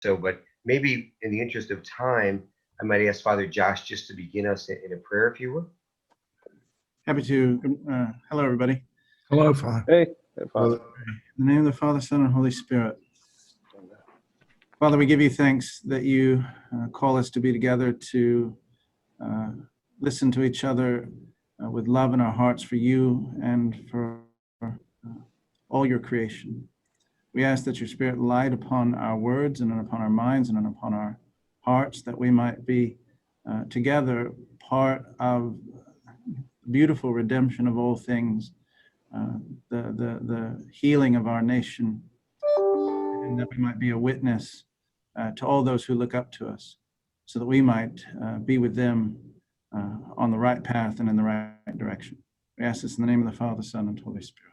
So, but maybe in the interest of time, I might ask Father Josh just to begin us in a prayer, if you would. Happy to. Hello, everybody. Hello, Father. Hey, Father. In the name of the Father, Son, and Holy Spirit. Father, we give you thanks that you call us to be together to listen to each other with love in our hearts for you and for all your creation. We ask that your Spirit light upon our words and upon our minds and upon our hearts, that we might be together part of beautiful redemption of all things, the healing of our nation, and that we might be a witness to all those who look up to us, so that we might be with them on the right path and in the right direction. We ask this in the name of the Father, Son, and Holy Spirit.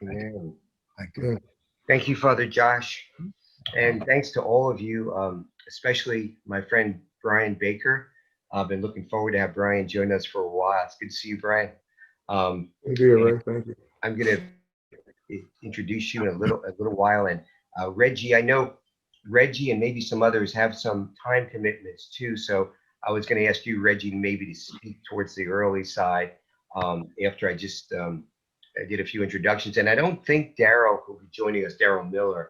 Amen. Thank you. Thank you, Father Josh. And thanks to all of you, especially my friend Brian Baker. I've been looking forward to have Brian join us for a while. It's good to see you, Brian. Thank you, Ray. Thank you. I'm going to introduce you in a little while. And Reggie, I know Reggie and maybe some others have some time commitments too. So I was going to ask you, Reggie, maybe to speak towards the early side after I just I did a few introductions. And I don't think Darrell, who will be joining us, Darrell Miller,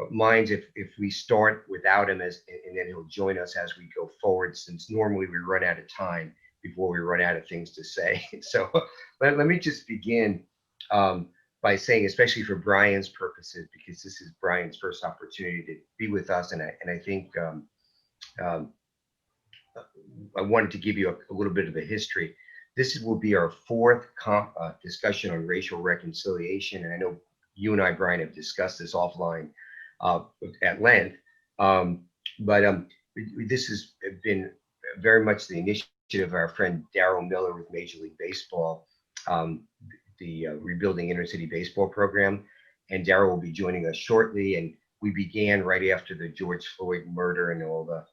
minds if we start without him, and then he'll join us as we go forward, since normally we run out of time before we run out of things to say. So let me just begin by saying, especially for Brian's purposes, because this is Brian's first opportunity to be with us, and I think I wanted to give you a little bit of a history. This will be our fourth discussion on racial reconciliation, and I know you and I, Brian, have discussed this offline at length, but this has been very much the initiative of our friend Darrell Miller with Major League Baseball, the Rebuilding Inner City Baseball program, and Darrell will be joining us shortly. And we began right after the George Floyd murder and all the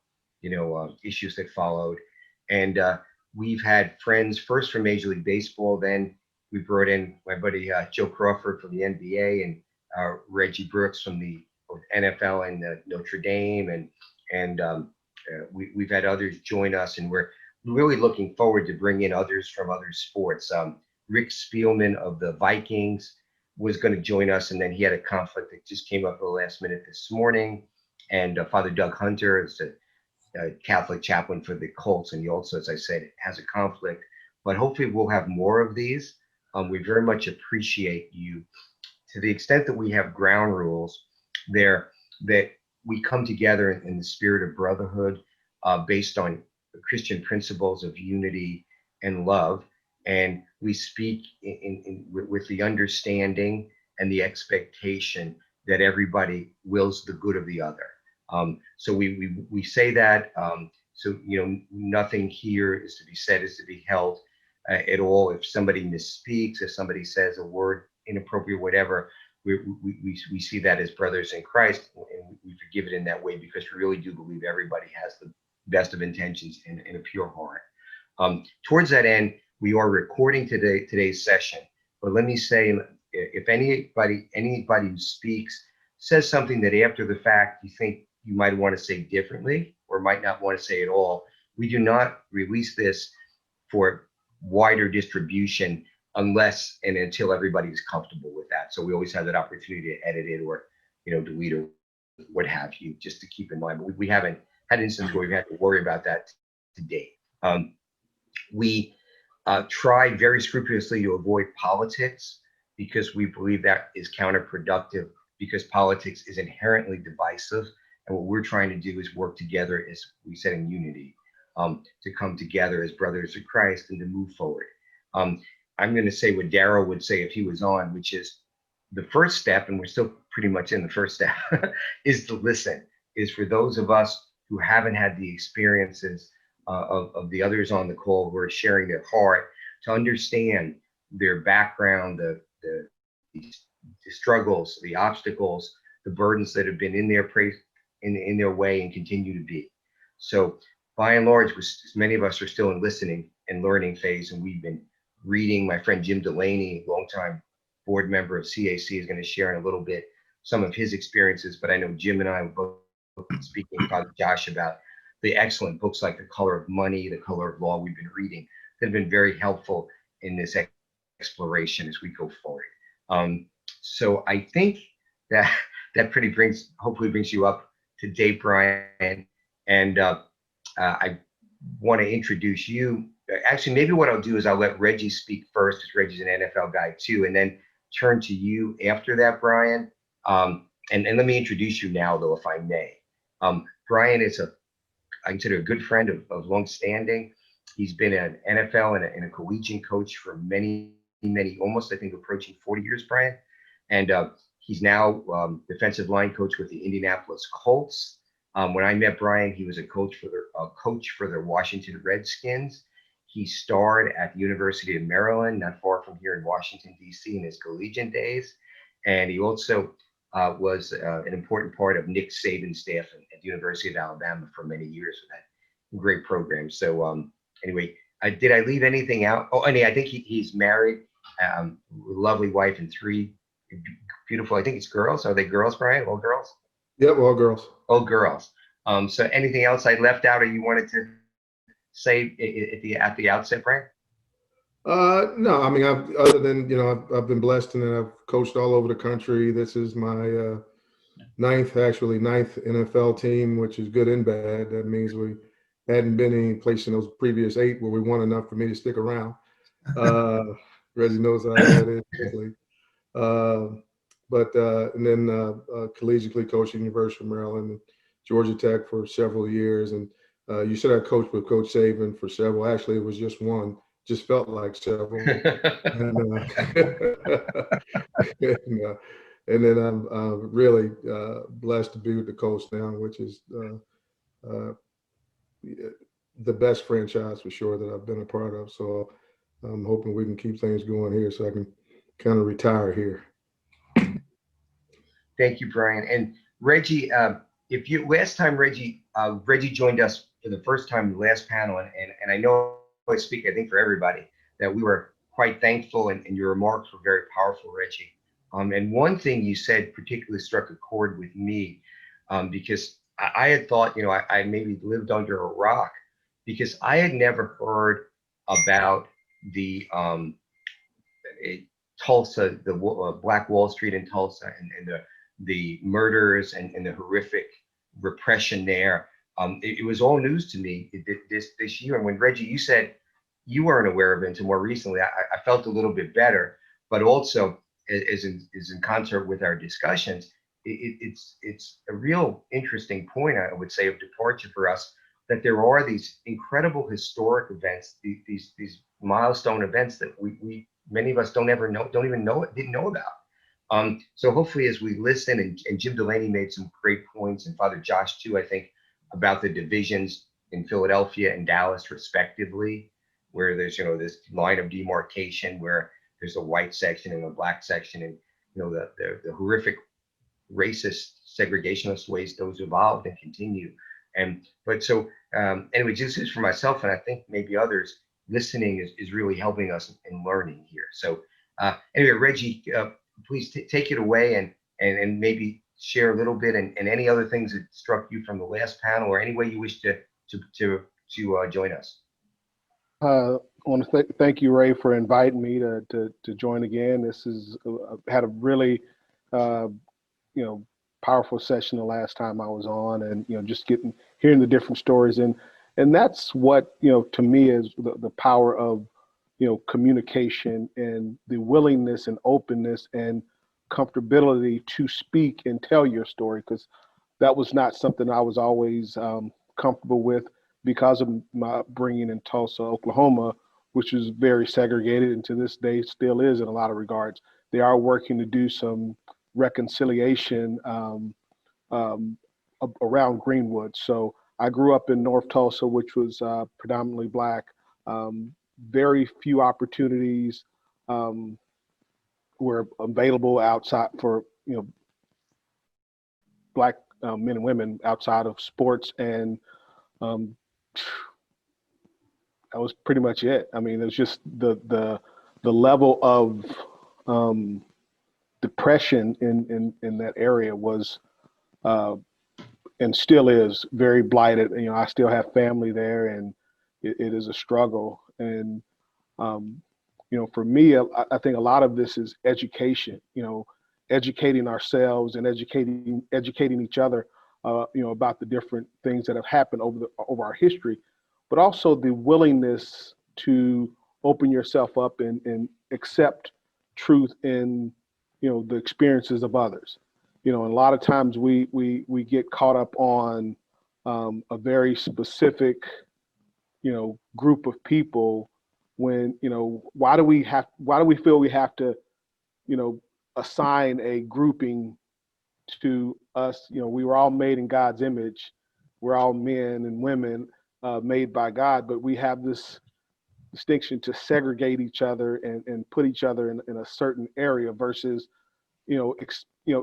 issues that followed, and we've had friends first from Major League Baseball, then we brought in my buddy Joe Crawford from the NBA, and Reggie Brooks from the NFL and Notre Dame, and we've had others join us, and we're really looking forward to bring in others from other sports. Rick Spielman of the Vikings was going to join us, and then he had a conflict that just came up at the last minute this morning. And Father Doug Hunter is a Catholic chaplain for the Colts, and he also, as I said, has a conflict. But hopefully we'll have more of these. We very much appreciate you. To the extent that we have ground rules there, that we come together in the spirit of brotherhood, based on Christian principles of unity and love, and we speak with the understanding and the expectation that everybody wills the good of the other. So we say that, so nothing here is to be said is to be held at all. If somebody misspeaks, if somebody says a word inappropriate, whatever, we see that as brothers in Christ, and we forgive it in that way, because we really do believe everybody has the best of intentions and a pure heart. Towards that end, we are recording today's session, but let me say, if anybody who speaks says something that after the fact you think you might want to say differently or might not want to say at all, we do not release this for wider distribution unless and until everybody is comfortable with that. So we always have that opportunity to edit it or delete or what have you, just to keep in mind. But we haven't had an instance where we've had to worry about that to date. We try very scrupulously to avoid politics, because we believe that is counterproductive, because politics is inherently divisive. And what we're trying to do is work together, as we said, in unity, to come together as brothers of Christ and to move forward. I'm going to say what Darrell would say if he was on, which is the first step, and we're still pretty much in the first step, is to listen, is for those of us who haven't had the experiences of the others on the call who are sharing their heart, to understand their background, the struggles, the obstacles, the burdens that have been in their way and continue to be. So by and large, many of us are still in listening and learning phase, and we've been reading. My friend Jim Delaney, longtime board member of CAC, is going to share in a little bit some of his experiences, but I know Jim and I were both speaking with Father Josh about the excellent books like The Color of Money, The Color of Law we've been reading that have been very helpful in this exploration as we go forward. So I think that hopefully brings you up to date, Brian. And I want to introduce you. Actually, maybe what I'll do is I'll let Reggie speak first, because Reggie's an NFL guy too, and then turn to you after that, Brian. And let me introduce you now, though, if I may. Brian is I consider a good friend of long standing. He's been an NFL and a collegiate coach for many, almost I think approaching 40 years, Brian. And he's now defensive line coach with the Indianapolis Colts. When I met Brian, he was a coach for the Washington Redskins. He starred at the University of Maryland, not far from here in Washington, D.C. in his collegiate days. And he also was an important part of Nick Saban's staff at the University of Alabama for many years with that great program. So anyway, did I leave anything out? Oh, and I think he's married, lovely wife and 3 beautiful, I think it's girls. Are they girls, Brian? All girls? Yep, all girls. All girls. So anything else I left out or you wanted to say at the outset, Brian? No, I mean, other than, I've been blessed and I've coached all over the country. This is my ninth NFL team, which is good and bad. That means we hadn't been any place in those previous 8 where we won enough for me to stick around. Reggie knows how that is. And then collegiately coached University of Maryland and Georgia Tech for several years. And you said I coached with Coach Saban for several. Actually, it was just one. Just felt like several. And then I'm really blessed to be with the Colts now, which is the best franchise for sure that I've been a part of. So I'm hoping we can keep things going here so I can kind of retire here. Thank you, Brian. And Reggie, last time Reggie joined us for the first time in the last panel, and I know I speak, I think, for everybody, that we were quite thankful, and your remarks were very powerful, Reggie. And one thing you said particularly struck a chord with me, because I had thought, I maybe lived under a rock, because I had never heard about the Tulsa, the Black Wall Street in Tulsa, and the murders and the horrific repression there. It was all news to me this year. And when Reggie, you said you weren't aware of it until more recently, I felt a little bit better. But also, as in concert with our discussions, it's a real interesting point, I would say, of departure for us, that there are these incredible historic events, these milestone events that we many of us didn't know about. So hopefully, as we listen, and Jim Delaney made some great points, and Father Josh too, I think, about the divisions in Philadelphia and Dallas respectively, where there's this line of demarcation where there's a white section and a black section, and the horrific racist segregationist ways those evolved and continue. But so anyway, just as for myself, and I think maybe others, listening is really helping us in learning here. So anyway, Reggie, please take it away and maybe share a little bit, and any other things that struck you from the last panel, or any way you wish to join us. I want to thank you, Ray, for inviting me to join again. This is had a really powerful session the last time I was on, and just hearing the different stories, and that's what to me is the power of communication, and the willingness and openness and comfortability to speak and tell your story, because that was not something I was always comfortable with, because of my bringing in Tulsa, Oklahoma, which is very segregated, and to this day still is in a lot of regards. They are working to do some reconciliation around Greenwood. So I grew up in North Tulsa, which was predominantly Black. Very few opportunities were available outside for Black men and women outside of sports, and that was pretty much it. I mean, it was just the level of depression in that area was, and still is, very blighted. You know, I still have family there, and it is a struggle. And you know, for me, I think a lot of this is education. You know, educating ourselves and educating each other. You know, about the different things that have happened over our history, but also the willingness to open yourself up and accept truth in, you know, the experiences of others. You know, and a lot of times we get caught up on a very specific, you know, group of people when, you know, why do we feel we have to, you know, assign a grouping to us? You know, we were all made in God's image. We're all men and women made by God, but we have this distinction to segregate each other and put each other in a certain area versus, you know,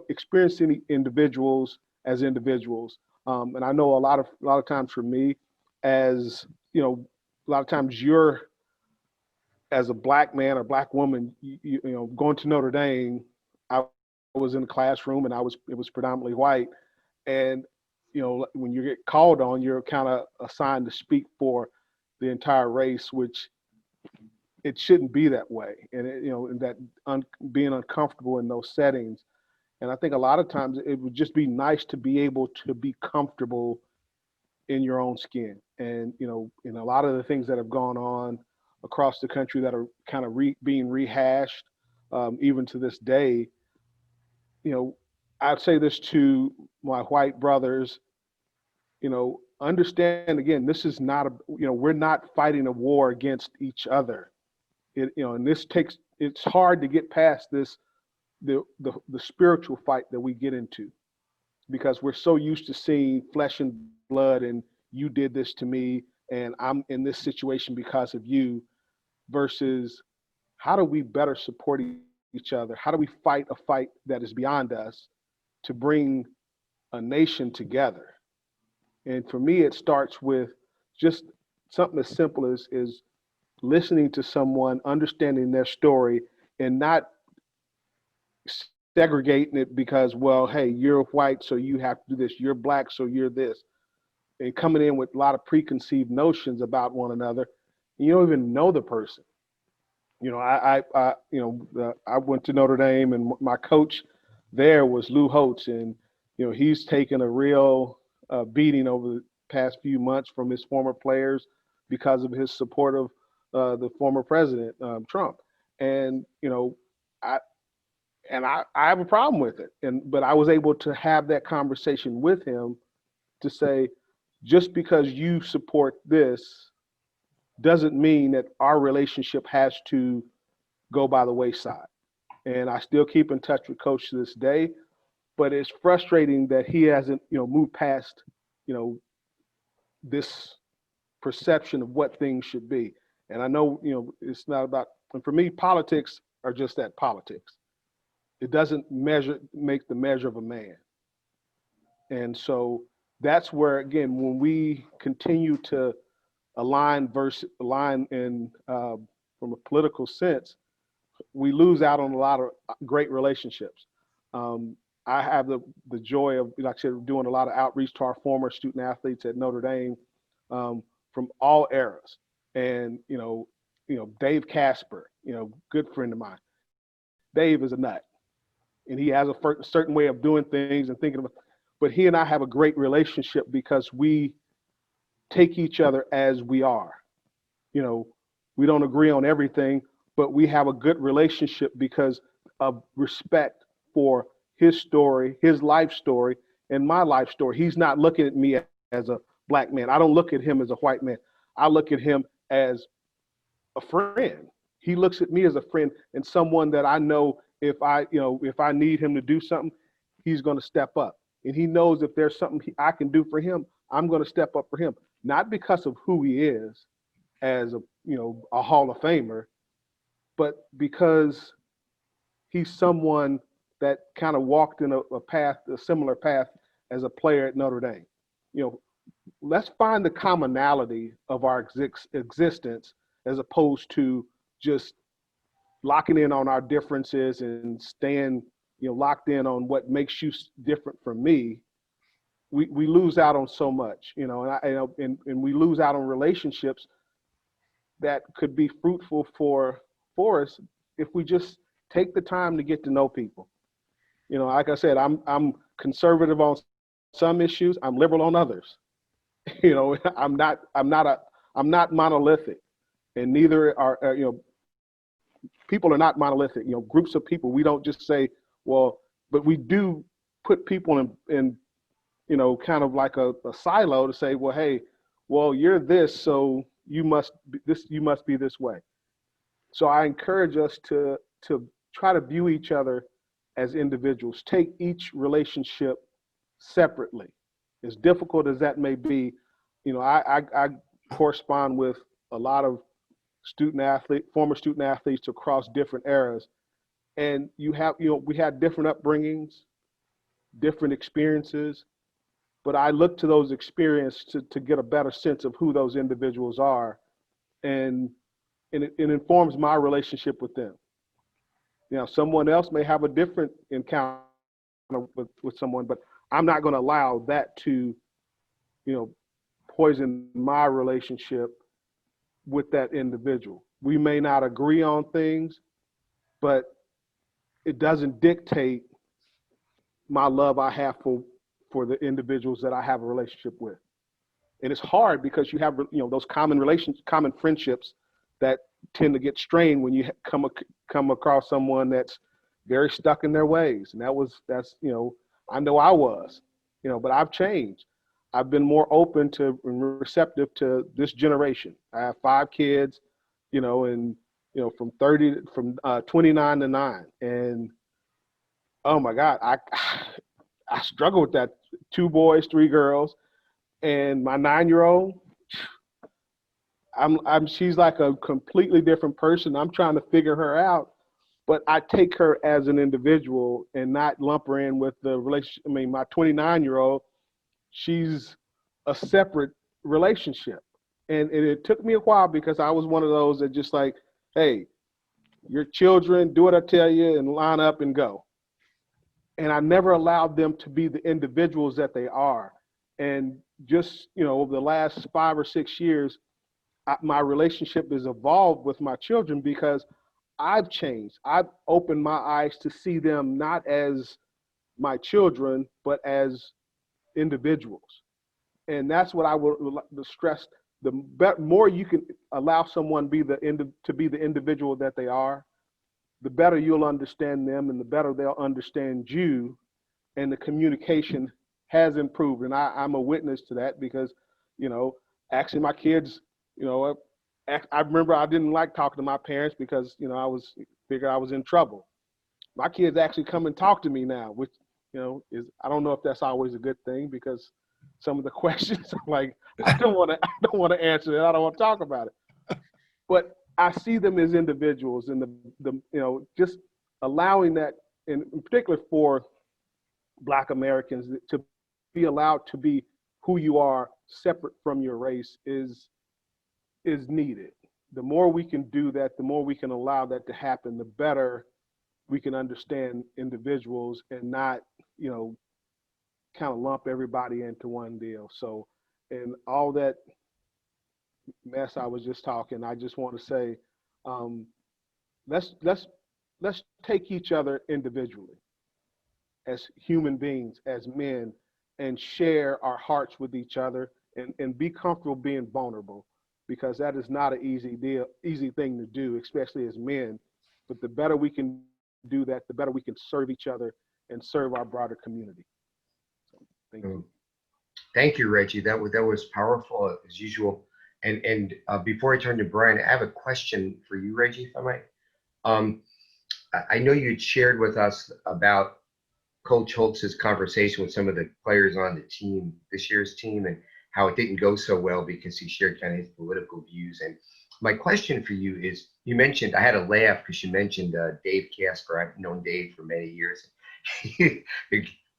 experiencing individuals as individuals. And I know a lot of times for me, as you know, a lot of times you're, as a Black man or Black woman, you know, going to Notre Dame, I was in the classroom and it was predominantly white. And, you know, when you get called on, you're kind of assigned to speak for the entire race, which it shouldn't be that way. And, you know, and that being uncomfortable in those settings. And I think a lot of times it would just be nice to be able to be comfortable in your own skin. And, you know, in a lot of the things that have gone on across the country that are kind of being rehashed, even to this day, you know, I'd say this to my white brothers, you know, understand, again, this is not you know, we're not fighting a war against each other. You know, and it's hard to get past this, the spiritual fight that we get into, because we're so used to seeing flesh and blood and you did this to me and I'm in this situation because of you, versus how do we better support each other? How do we fight a fight that is beyond us to bring a nation together? And for me, it starts with just something as simple as listening to someone, understanding their story, and not segregating it because, well, hey, you're white, so you have to do this. You're Black, so you're this. And coming in with a lot of preconceived notions about one another. You don't even know the person. You know, I went to Notre Dame, and my coach there was Lou Holtz, and you know, he's taken a real beating over the past few months from his former players because of his support of the former president, Trump. And you know, I have a problem with it, but I was able to have that conversation with him to say, just because you support this doesn't mean that our relationship has to go by the wayside. And I still keep in touch with Coach to this day, but it's frustrating that he hasn't, you know, moved past, you know, this perception of what things should be. And I know, you know, it's not about, and for me, politics are just that, politics. It doesn't make the measure of a man. And so that's where, again, when we continue to align in from a political sense, we lose out on a lot of great relationships. I have the joy of, like I said, doing a lot of outreach to our former student athletes at Notre Dame from all eras. And, you know, Dave Casper, you know, good friend of mine. Dave is a nut, and he has a certain way of doing things and thinking about, but he and I have a great relationship because we take each other as we are. You know, we don't agree on everything, but we have a good relationship because of respect for his story, his life story, and my life story. He's not looking at me as a Black man. I don't look at him as a white man. I look at him as a friend. He looks at me as a friend and someone that I know if I need him to do something, he's going to step up. And he knows if there's something I can do for him, I'm going to step up for him. Not because of who he is as a Hall of Famer, but because he's someone that kind of walked in a similar path as a player at Notre Dame. You know, let's find the commonality of our existence as opposed to just locking in on our differences and staying locked in on what makes you different from me, we lose out on so much, and we lose out on relationships that could be fruitful for us if we just take the time to get to know people. Like I said, I'm conservative on some issues, I'm liberal on others. I'm not monolithic, and neither are people are not monolithic. Groups of people, we don't just say, well, but we do put people in kind of like a silo to say, well, hey, well, you're this, so you must be this way. So I encourage us to try to view each other as individuals, take each relationship separately. As difficult as that may be, I correspond with a lot of former student athletes across different eras. And we had different upbringings, different experiences, but I look to those experiences to get a better sense of who those individuals are. And it informs my relationship with them. Someone else may have a different encounter with someone, but I'm not going to allow that to, poison my relationship with that individual. We may not agree on things, but it doesn't dictate my love I have for the individuals that I have a relationship with. And it's hard because you have, those common friendships that tend to get strained when you come across someone that's very stuck in their ways. And that's I know I was, but I've changed. I've been more open to and receptive to this generation. I have 5 kids, and from 29 to 9, and oh my God, I struggle with that. 2 boys, 3 girls, and my 9-year-old. She's like a completely different person. I'm trying to figure her out, but I take her as an individual and not lump her in with the relationship. I mean, my 29-year-old, she's a separate relationship. And it took me a while because I was one of those that just like, hey, your children, do what I tell you and line up and go. And I never allowed them to be the individuals that they are. And just, over the last 5 or 6 years, my relationship has evolved with my children because I've changed. I've opened my eyes to see them not as my children, but as individuals. And that's what I would stress. The more you can allow someone to be the individual that they are, the better you'll understand them and the better they'll understand you, and the communication has improved. And I'm a witness to that because, actually my kids, I remember I didn't like talking to my parents because, I figured I was in trouble. My kids actually come and talk to me now, which, I don't know if that's always a good thing because some of the questions I'm like, I don't want to answer it. I don't want to talk about it. But I see them as individuals, and the just allowing that, in particular for Black Americans, to be allowed to be who you are separate from your race is needed. The more we can do that, the more we can allow that to happen, the better we can understand individuals and not, kind of lump everybody into one deal. So, and all that mess I was just talking, I just want to say, let's take each other individually as human beings, as men, and share our hearts with each other and be comfortable being vulnerable, because that is not an easy thing to do, especially as men. But the better we can do that, the better we can serve each other and serve our broader community. So, thank you. Thank you, Reggie. That was powerful as usual. And before I turn to Brian, I have a question for you, Reggie, if I might. I know you had shared with us about Coach Holtz's conversation with some of the players on the team, this year's team, and how it didn't go so well because he shared kind of his political views. And my question for you is, you mentioned, I had to laugh because you mentioned Dave Casper. I've known Dave for many years.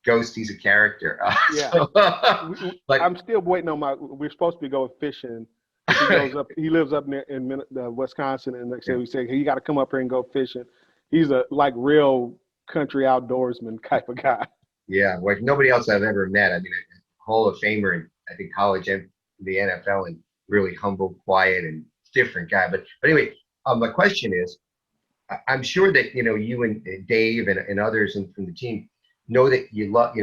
Ghost, he's a character. Yeah. But I'm still waiting on we're supposed to be going fishing. He lives up near in Wisconsin, and like I said, we say, hey, you got to come up here and go fishing. He's a real country outdoorsman type of guy. Yeah, like nobody else I've ever met. I mean, a Hall of Famer in I think college and the NFL, and really humble, quiet, and different guy. But anyway, my question is, I'm sure that you and Dave and others from the team know that you love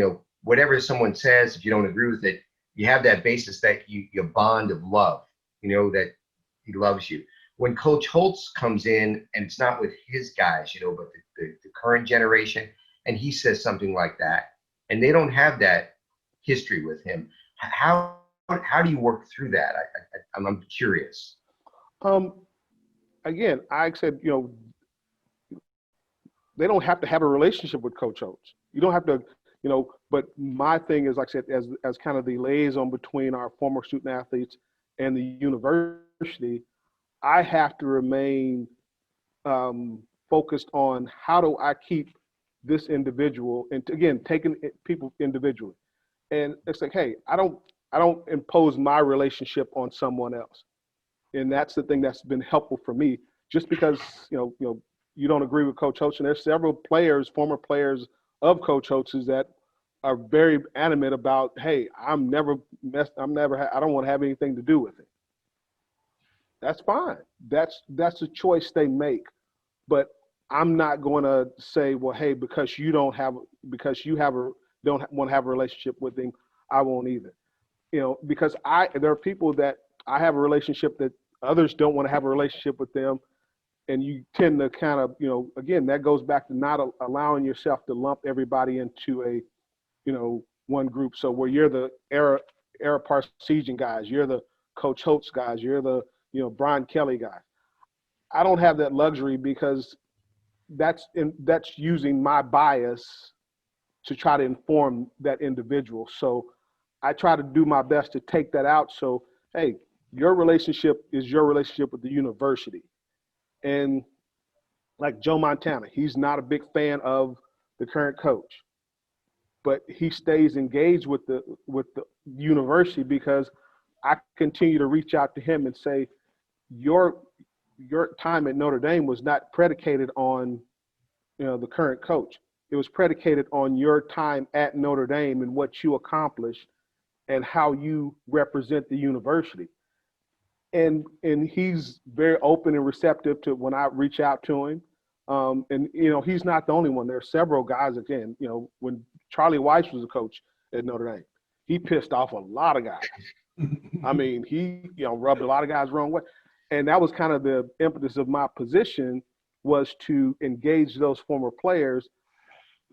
whatever someone says. If you don't agree with it, you have that basis that you bond of love. That he loves you. When Coach Holtz comes in, and it's not with his guys, but the current generation, and he says something like that, and they don't have that history with him, how do you work through that? I'm curious. Again, I said, they don't have to have a relationship with Coach Holtz. You don't have to, but my thing is, like I said, as kind of the liaison between our former student athletes and the university, I have to remain focused on how do I keep this individual, and again, taking people individually. And it's like, hey, I don't impose my relationship on someone else. And that's the thing that's been helpful for me. Just because, you don't agree with Coach Holtz, and there's several players, former players of Coach Holtz's that are very adamant about, hey, I don't want to have anything to do with it. That's fine. That's a choice they make. But I'm not going to say, well, hey, because you don't want to have a relationship with him, I won't either. Because there are people that I have a relationship that others don't want to have a relationship with them. And you tend to kind of, again, that goes back to not allowing yourself to lump everybody into a, one group. So where you're the Era Parsegian guys, you're the Coach Holtz guys, you're the, Brian Kelly guy. I don't have that luxury because that's using my bias to try to inform that individual. So I try to do my best to take that out. So, hey, your relationship is your relationship with the university. And like Joe Montana, he's not a big fan of the current coach, but he stays engaged with the university because I continue to reach out to him and say, your time at Notre Dame was not predicated on, the current coach. It was predicated on your time at Notre Dame and what you accomplished and how you represent the university. And he's very open and receptive to when I reach out to him. And he's not the only one. There are several guys, again, when Charlie Weiss was a coach at Notre Dame, he pissed off a lot of guys. I mean, he rubbed a lot of guys the wrong way. And that was kind of the impetus of my position, was to engage those former players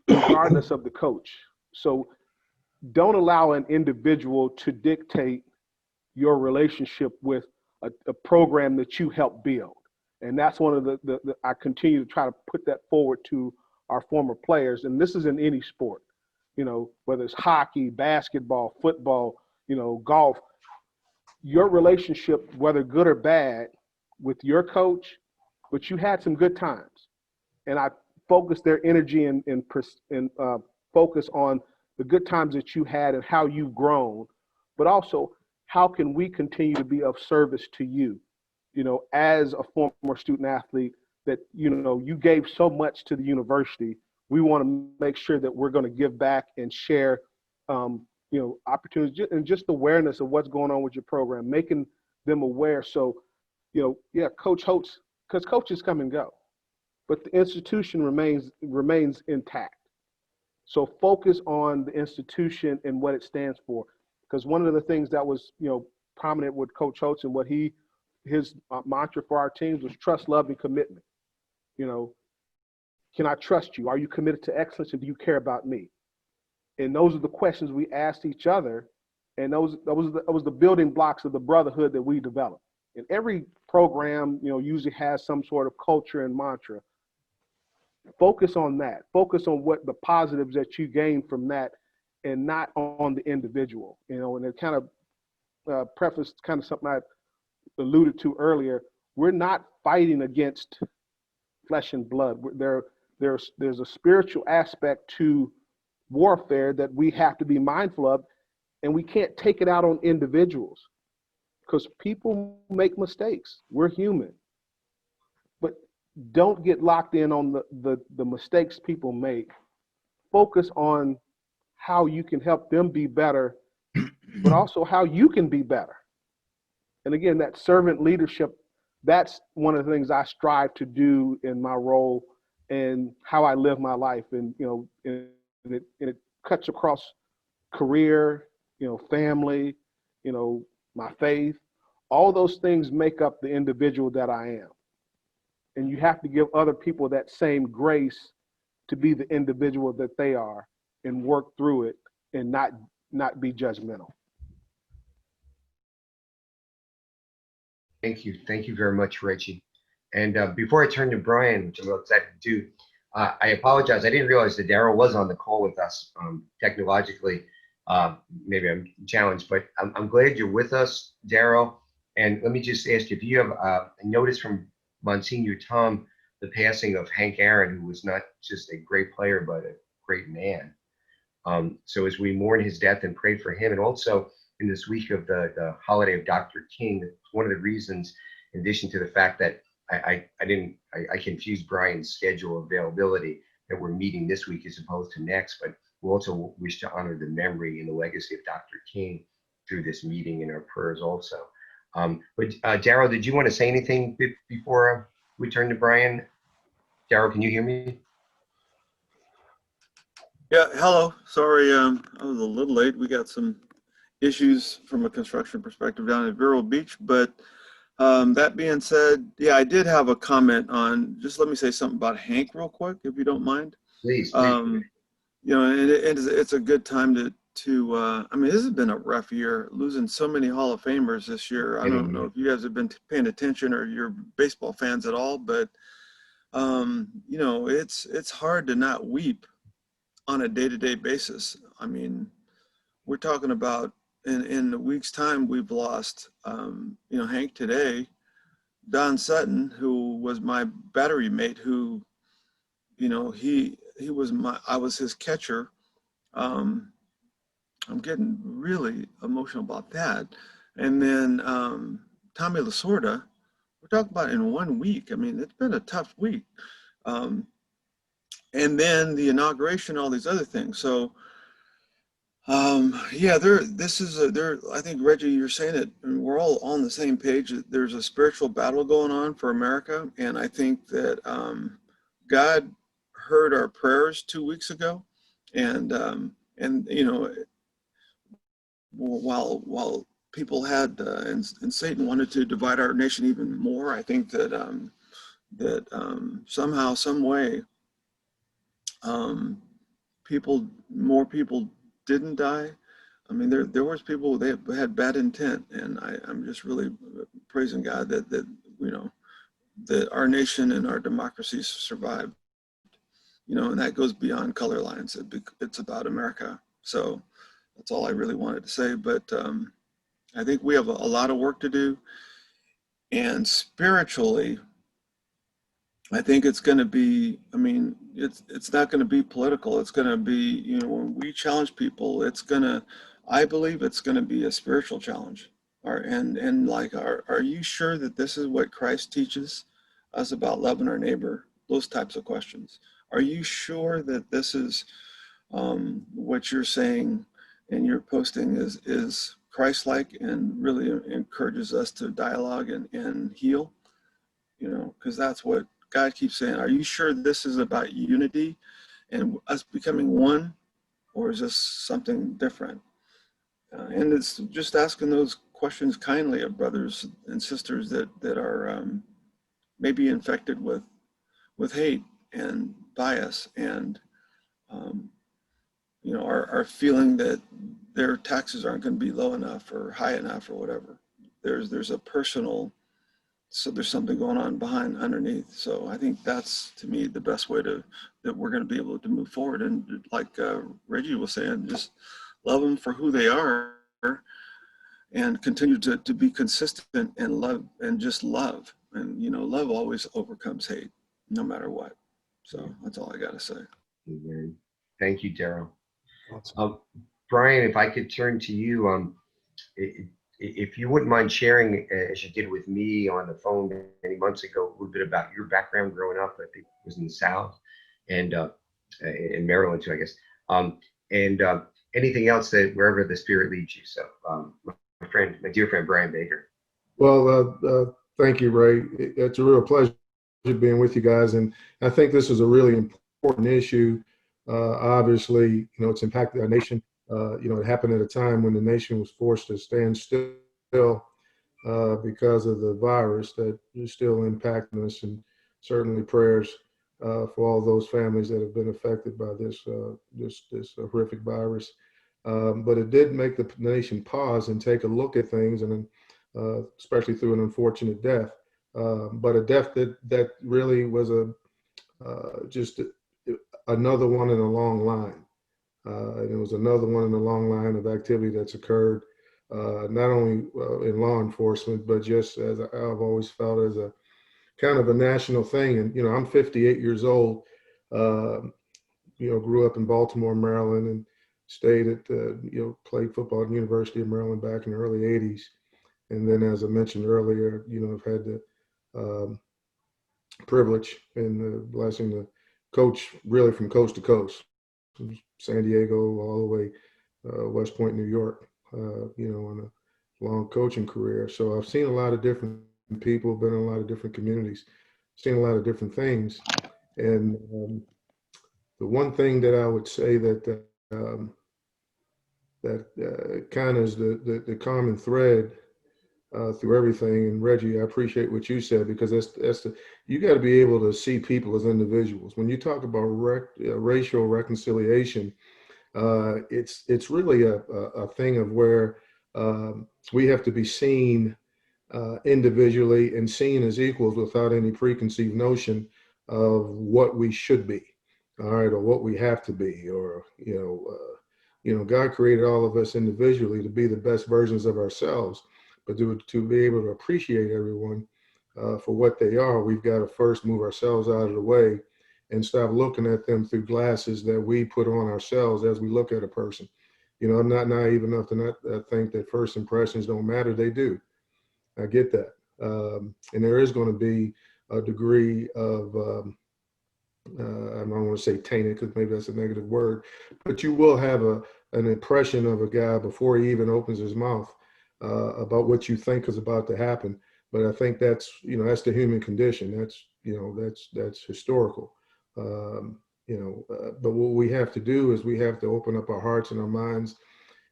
regardless of the coach. So don't allow an individual to dictate your relationship with a program that you helped build. And that's one of the I continue to try to put that forward to our former players. And this is in any sport, whether it's hockey, basketball, football, golf. Your relationship, whether good or bad, with your coach, but you had some good times. And I focus their energy and focus on the good times that you had and how you've grown, but also how can we continue to be of service to you, as a former student athlete that, you gave so much to the university. We want to make sure that we're going to give back and share, opportunities and just awareness of what's going on with your program, making them aware. So, Coach Holtz, because coaches come and go, but the institution remains intact. So focus on the institution and what it stands for. Because one of the things that was, prominent with Coach Holtz and what his mantra for our teams was trust, love, and commitment. Can I trust you? Are you committed to excellence, and do you care about me? And those are the questions we asked each other, and those was the building blocks of the brotherhood that we developed. And every program, usually has some sort of culture and mantra. Focus on that. Focus on what the positives that you gain from that, and not on the individual. And it kind of prefaced kind of something I alluded to earlier. We're not fighting against flesh and blood. There's a spiritual aspect to warfare that we have to be mindful of, and we can't take it out on individuals because people make mistakes. We're human. But don't get locked in on the mistakes people make. Focus on how you can help them be better, but also how you can be better. And again, that servant leadership, that's one of the things I strive to do in my role and how I live my life. And, and it cuts across career, family, my faith. All those things make up the individual that I am. And you have to give other people that same grace to be the individual that they are and work through it and not be judgmental. Thank you. Thank you very much, Reggie. And before I turn to Brian, which I'm excited to do, I apologize. I didn't realize that Darrell was on the call with us technologically. Maybe I'm challenged, but I'm glad you're with us, Darrell. And let me just ask you if you have a notice from Monsignor Tom, the passing of Hank Aaron, who was not just a great player, but a great man. So as we mourn his death and pray for him, and also in this week of the holiday of Dr. King, one of the reasons, in addition to the fact that I confused Brian's schedule availability, that we're meeting this week as opposed to next, but we also wish to honor the memory and the legacy of Dr. King through this meeting in our prayers also. But Darrell, did you want to say anything before we turn to Brian? Darrell, can you hear me? Yeah, hello. Sorry, I was a little late. We got some issues from a construction perspective down at Vero Beach, but that being said, yeah, I did have a comment on, just let me say something about Hank real quick, if you don't mind. Please. And it's a good time to I mean, this has been a rough year, losing so many Hall of Famers this year. I don't know if you guys have been paying attention or you're baseball fans at all, but it's hard to not weep on a day-to-day basis. I mean, we're talking about in a week's time, we've lost, Hank today, Don Sutton, who was my battery mate, who, I was his catcher. I'm getting really emotional about that. And then Tommy Lasorda, we're talking about in 1 week. I mean, it's been a tough week. And then the inauguration, all these other things. So, I think, Reggie, you're saying it, and we're all on the same page. There's a spiritual battle going on for America. And I think that God heard our prayers 2 weeks ago. And while people had, and Satan wanted to divide our nation even more, I think that somehow, some way, more people didn't die. I mean, there was people, they had bad intent, and I'm just really praising God that our nation and our democracy survived, and that goes beyond color lines. It's about America. So that's all I really wanted to say. But I think we have a lot of work to do, and spiritually, I think it's going to be, I mean, it's not going to be political. It's going to be, when we challenge people, I believe it's going to be a spiritual challenge. Are you sure that this is what Christ teaches us about loving our neighbor? Those types of questions. Are you sure that this is what you're saying and you're posting is Christ-like and really encourages us to dialogue and heal? Because that's what God keeps saying. Are you sure this is about unity and us becoming one, or is this something different? And it's just asking those questions kindly of brothers and sisters that are maybe infected with hate and bias and are feeling that their taxes aren't going to be low enough or high enough or whatever. There's a personal. So there's something going on underneath. So I think that's, to me, the best way that we're going to be able to move forward. And like Reggie was saying, just love them for who they are and continue to be consistent and love and just love. And, love always overcomes hate, no matter what. So that's all I got to say. Amen. Thank you, Darrell. Brian, if I could turn to you, if you wouldn't mind sharing, as you did with me on the phone many months ago, a little bit about your background growing up. I think it was in the South and in Maryland too, I guess. And anything else that wherever the Spirit leads you. So, my dear friend Brian Baker. Well, thank you, Ray. It's a real pleasure being with you guys, and I think this is a really important issue. Obviously, it's impacted our nation. It happened at a time when the nation was forced to stand still because of the virus that is still impacting us, and certainly prayers for all those families that have been affected by this horrific virus. But it did make the nation pause and take a look at things, and especially through an unfortunate death, but a death that really was just another one in a long line. And it was another one in a long line of activity that's occurred, not only in law enforcement, but just as I've always felt as a kind of a national thing. And, I'm 58 years old, grew up in Baltimore, Maryland, and stayed at, played football at the University of Maryland back in the early 80s. And then, as I mentioned earlier, I've had the privilege and the blessing to coach really from coast to coast, from San Diego all the way West Point, New York, on a long coaching career. So I've seen a lot of different people, been in a lot of different communities, seen a lot of different things. And the one thing that I would say that kind of is the common thread through everything. And Reggie, I appreciate what you said, because you got to be able to see people as individuals. When you talk about racial reconciliation, it's really a thing of where we have to be seen individually and seen as equals without any preconceived notion of what we should be, all right, or what we have to be, or God created all of us individually to be the best versions of ourselves. But to be able to appreciate everyone for what they are, we've got to first move ourselves out of the way and stop looking at them through glasses that we put on ourselves as we look at a person. I'm not naive enough to not think that first impressions don't matter. They do. I get that. And there is going to be a degree of, I don't want to say tainted, because maybe that's a negative word, but you will have an impression of a guy before he even opens his mouth about what you think is about to happen. But I think that's the human condition. That's historical. But what we have to do is we have to open up our hearts and our minds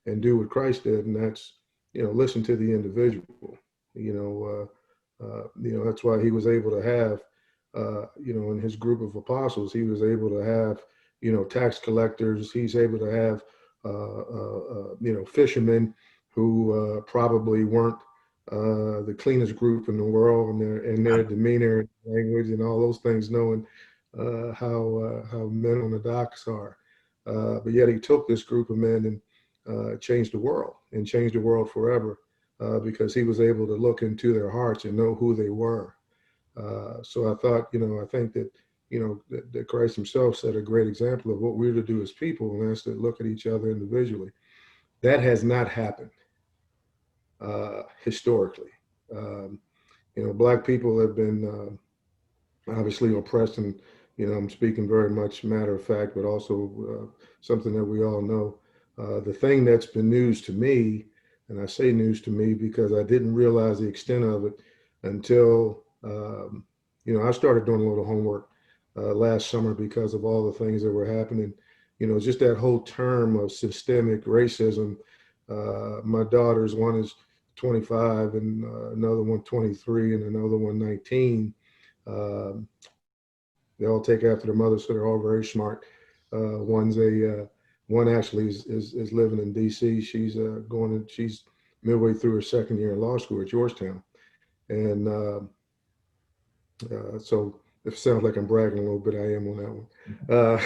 and do what Christ did, and that's listen to the individual. That's why he was able to have in his group of apostles, he was able to have tax collectors. He's able to have fishermen who probably weren't the cleanest group in the world, and their demeanor, language, and all those things, knowing how men on the docks are. But yet he took this group of men and changed the world forever, because he was able to look into their hearts and know who they were. So I thought, I think that, that Christ himself set a great example of what we're to do as people, and that's to look at each other individually. That has not happened historically. Black people have been obviously oppressed, and I'm speaking very much matter of fact, but also something that we all know. The thing that's been news to me, and I say news to me because I didn't realize the extent of it until I started doing a little homework last summer because of all the things that were happening. Just that whole term of systemic racism. My daughters, one is 25 and another one 23 and another one 19. They all take after their mother, so they're all very smart. One actually is living in DC. She's she's midway through her second year in law school at Georgetown. And so if it sounds like I'm bragging a little bit, I am on that one.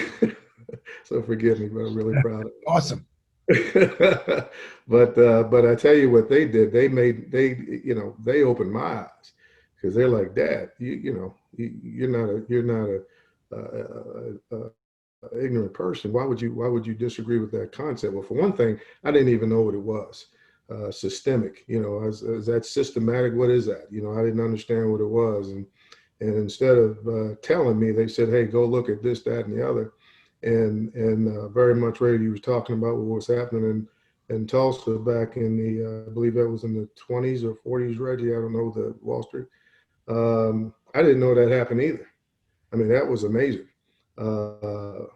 So forgive me, but I'm really proud of it. Awesome. But I tell you what they did. They opened my eyes, because they're like, Dad, you're not a ignorant person. Why would you disagree with that concept? Well, for one thing, I didn't even know what it was. systemic. Is that systematic? What is that? I didn't understand what it was, and instead of telling me, they said, "Hey, go look at this, that, and the other." And very much Reggie was talking about what was happening in Tulsa back in the, I believe that was in the 20s or 40s, Reggie. I don't know, the Wall Street. I didn't know that happened either. I mean, that was amazing. And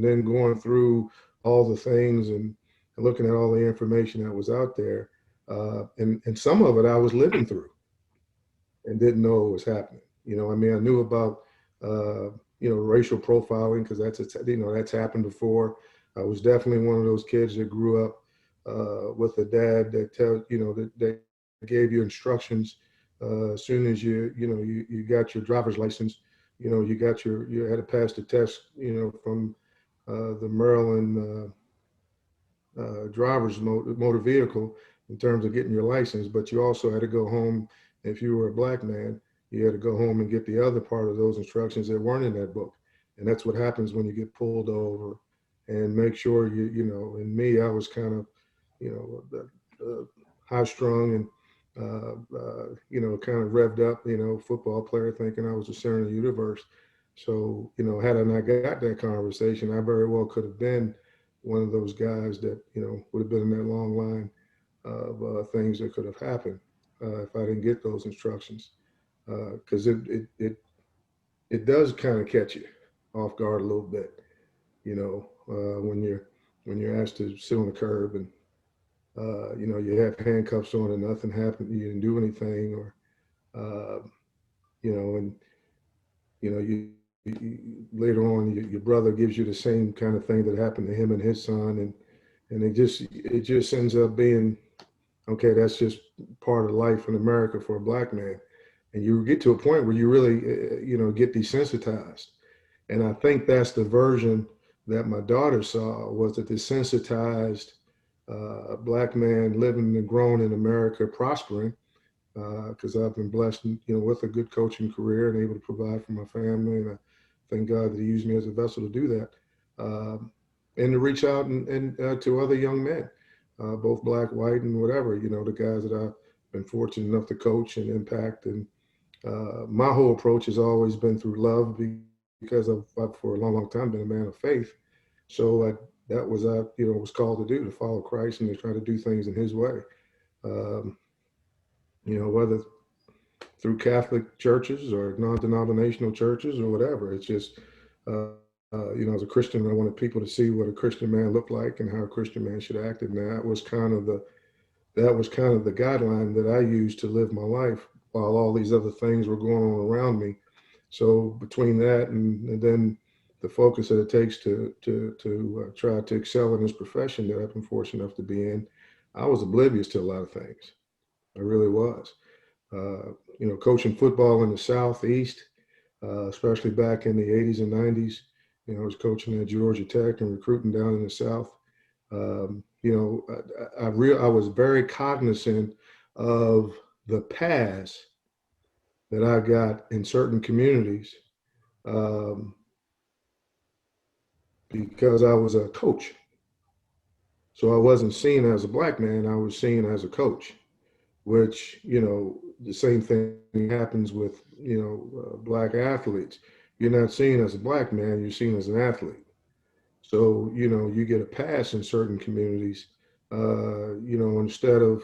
then going through all the things and looking at all the information that was out there. And some of it I was living through and didn't know it was happening. I mean, I knew about, racial profiling, because that's happened before. I was definitely one of those kids that grew up with a dad that gave you instructions as soon as you got your driver's license. You had to pass the test, from the Maryland driver's motor vehicle in terms of getting your license, but you also had to go home. If you were a black man, you had to go home and get the other part of those instructions that weren't in that book. And that's what happens when you get pulled over. And make sure and me, I was kind of, high strung and, kind of revved up, football player, thinking I was the center of the universe. So, had I not got that conversation, I very well could have been one of those guys that, would have been in that long line of things that could have happened if I didn't get those instructions. Because it does kind of catch you off guard a little bit, when you're asked to sit on the curb and you have handcuffs on and nothing happened, you didn't do anything, or you later on your brother gives you the same kind of thing that happened to him and his son, and it just ends up being, okay, that's just part of life in America for a black man. And you get to a point where you really, get desensitized. And I think that's the version that my daughter saw, was a desensitized black man living and growing in America, prospering, because I've been blessed, with a good coaching career and able to provide for my family. And I thank God that He used me as a vessel to do that, and to reach out and to other young men, both black, white, and whatever, the guys that I've been fortunate enough to coach and impact. And my whole approach has always been through love, because I've for a long, long time been a man of faith. So that was was called to do, to follow Christ and to try to do things in His way. Whether through Catholic churches or non-denominational churches or whatever, it's just, as a Christian, I wanted people to see what a Christian man looked like and how a Christian man should act. And that was kind of the guideline that I used to live my life while all these other things were going on around me. So between that and then the focus that it takes to try to excel in this profession that I've been fortunate enough to be in, I was oblivious to a lot of things. I really was. Coaching football in the Southeast, especially back in the 80s and 90s, I was coaching at Georgia Tech and recruiting down in the South. I was very cognizant of the pass that I got in certain communities, because I was a coach. So I wasn't seen as a black man, I was seen as a coach, which, the same thing happens with, black athletes. You're not seen as a black man, you're seen as an athlete. So, you get a pass in certain communities, instead of,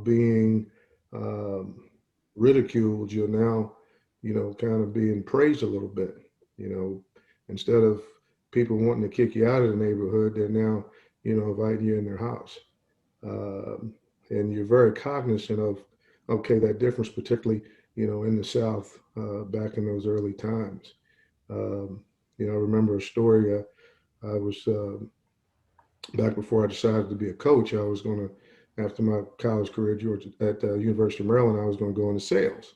being ridiculed, you're now, kind of being praised a little bit. Instead of people wanting to kick you out of the neighborhood, they're now, inviting you in their house. And you're very cognizant of, okay, that difference, particularly, in the South, back in those early times. I remember a story. I was, back before I decided to be a coach, I was going to, after my college career at the University of Maryland, I was going to go into sales.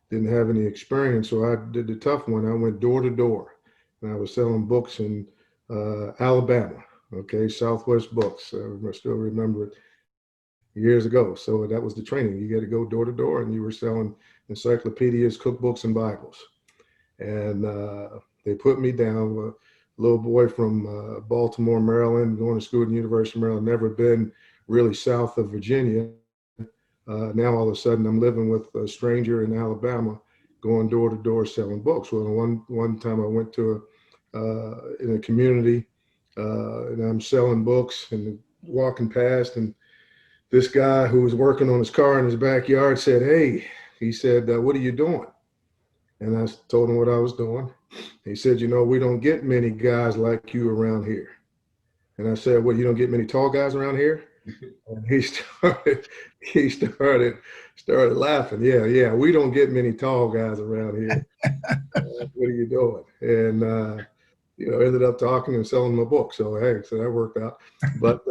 Didn't have any experience, so I did the tough one. I went door to door, and I was selling books in Alabama, okay, Southwest Books. I still remember it years ago. So that was the training. You got to go door to door, and you were selling encyclopedias, cookbooks, and Bibles. And they put me down. little boy from Baltimore, Maryland, going to school at the University of Maryland, never been really south of Virginia. Now all of a sudden I'm living with a stranger in Alabama, going door to door selling books. Well, one time I went to in a community and I'm selling books and walking past, and this guy who was working on his car in his backyard said, "Hey," he said, "what are you doing?" And I told him what I was doing. He said, "You know, we don't get many guys like you around here." And I said, "Well, you don't get many tall guys around here?" And he started laughing. Yeah, we don't get many tall guys around here. What are you doing? And ended up talking and selling my book. So hey, so that worked out. But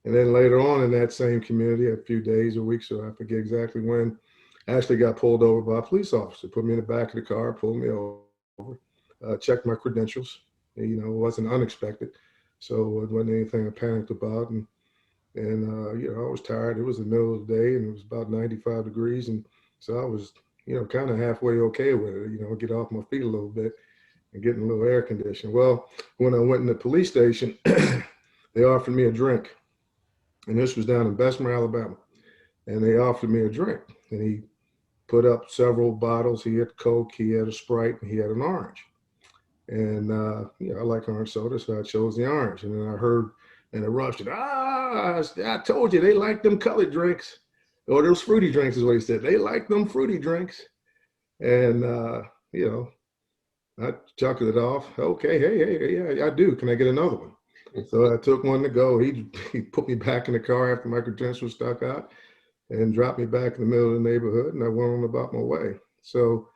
and then later on in that same community, a few days or weeks, so I forget exactly when, I actually got pulled over by a police officer, put me in the back of the car, pulled me over, checked my credentials. It wasn't unexpected. So it wasn't anything I panicked about. And I was tired. It was the middle of the day and it was about 95 degrees. And so I was, kind of halfway okay with it, get off my feet a little bit and getting a little air conditioning. Well, when I went in the police station, they offered me a drink. And this was down in Bessemer, Alabama. And they offered me a drink. And he put up several bottles. He had Coke, he had a Sprite, and he had an orange. And, I like orange soda, so I chose the orange. And then I heard an eruption. I told you, they like them colored drinks. Or those fruity drinks is what he said. They like them fruity drinks. And, I chuckled it off. Okay, hey, yeah, I do. Can I get another one? So I took one to go. He put me back in the car after my credentials stuck out and dropped me back in the middle of the neighborhood, and I went on about my way. So,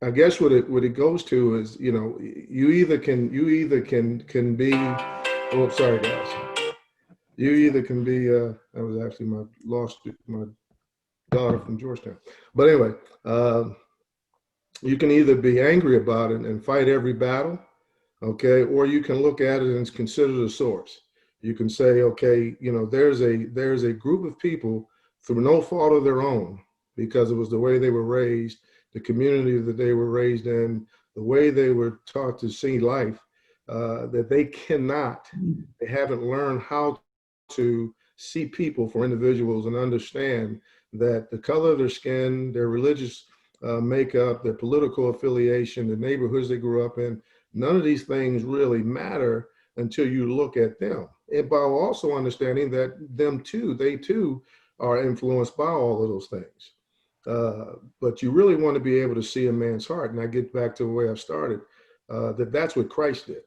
I guess what it goes to is, you either can be, oh, sorry guys. You either can be, that was actually my daughter from Georgetown. But anyway, you can either be angry about it and fight every battle, okay, or you can look at it and consider the source. You can say, okay, there's a group of people through no fault of their own, because it was the way they were raised, the community that they were raised in, the way they were taught to see life, that they haven't learned how to see people for individuals and understand that the color of their skin, their religious makeup, their political affiliation, the neighborhoods they grew up in, none of these things really matter until you look at them. And by also understanding that they too are influenced by all of those things. But you really want to be able to see a man's heart. And I get back to the way I started, that's what Christ did.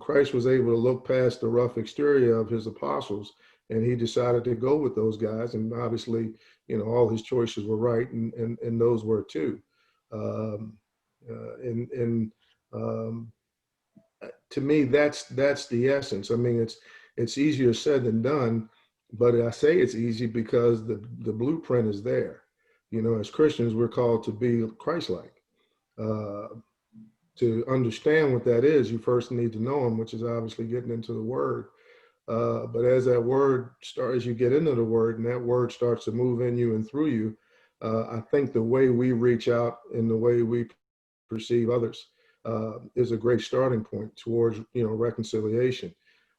Christ was able to look past the rough exterior of his apostles, and he decided to go with those guys. And obviously, all his choices were right, and those were too. To me, that's the essence. I mean, it's easier said than done, but I say it's easy because the blueprint is there. As Christians, we're called to be Christ-like. To understand what that is, you first need to know him, which is obviously getting into the word. But as that word as you get into the word and that word starts to move in you and through you, I think the way we reach out and the way we perceive others is a great starting point towards, reconciliation.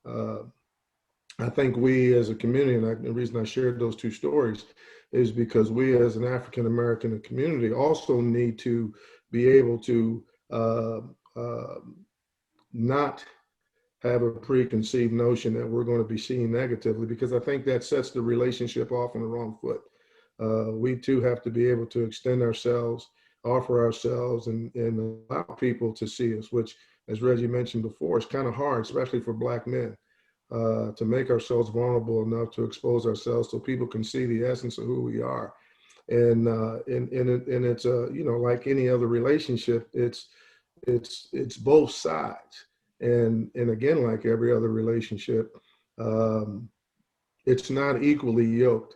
I think we as a community, and the reason I shared those two stories is because we as an African-American community also need to be able to not have a preconceived notion that we're going to be seen negatively, because I think that sets the relationship off on the wrong foot. We too have to be able to extend ourselves, offer ourselves, and allow people to see us, which, as Reggie mentioned before, is kind of hard, especially for Black men, to make ourselves vulnerable enough to expose ourselves so people can see the essence of who we are. And it's like any other relationship, it's both sides. And again, like every other relationship, it's not equally yoked.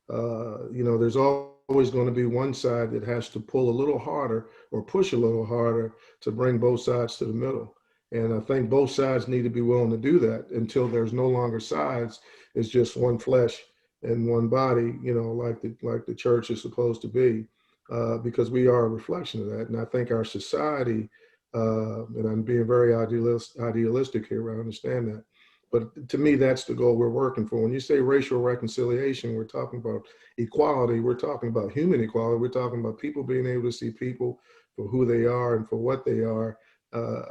There's always going to be one side that has to pull a little harder or push a little harder to bring both sides to the middle. And I think both sides need to be willing to do that until there's no longer sides. It's just one flesh and one body, like the church is supposed to be. because we are a reflection of that. And I think our society, and I'm being very idealistic here, I understand that. But to me, that's the goal we're working for. When you say racial reconciliation, we're talking about equality, we're talking about human equality, we're talking about people being able to see people for who they are and for what they are,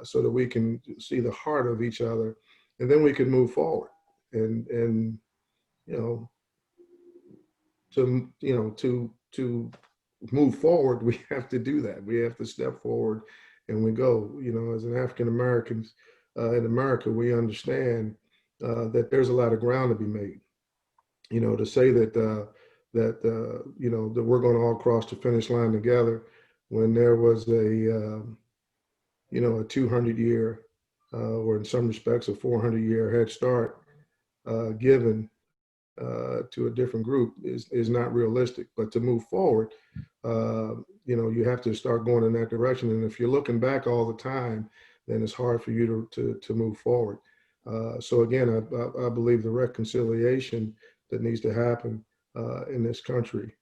so that we can see the heart of each other, and then we can move forward. And you know, to move forward, we have to do that. We have to step forward, and we go. You know, as an African Americans in America, we understand that there's a lot of ground to be made. You know, to say that you know, that we're going to all cross the finish line together, when there was a you know, a 200-year or in some respects a 400-year head start given to a different group is not realistic. But to move forward, you know, you have to start going in that direction. And if you're looking back all the time, then it's hard for you to move forward. So again, I believe the reconciliation that needs to happen in this country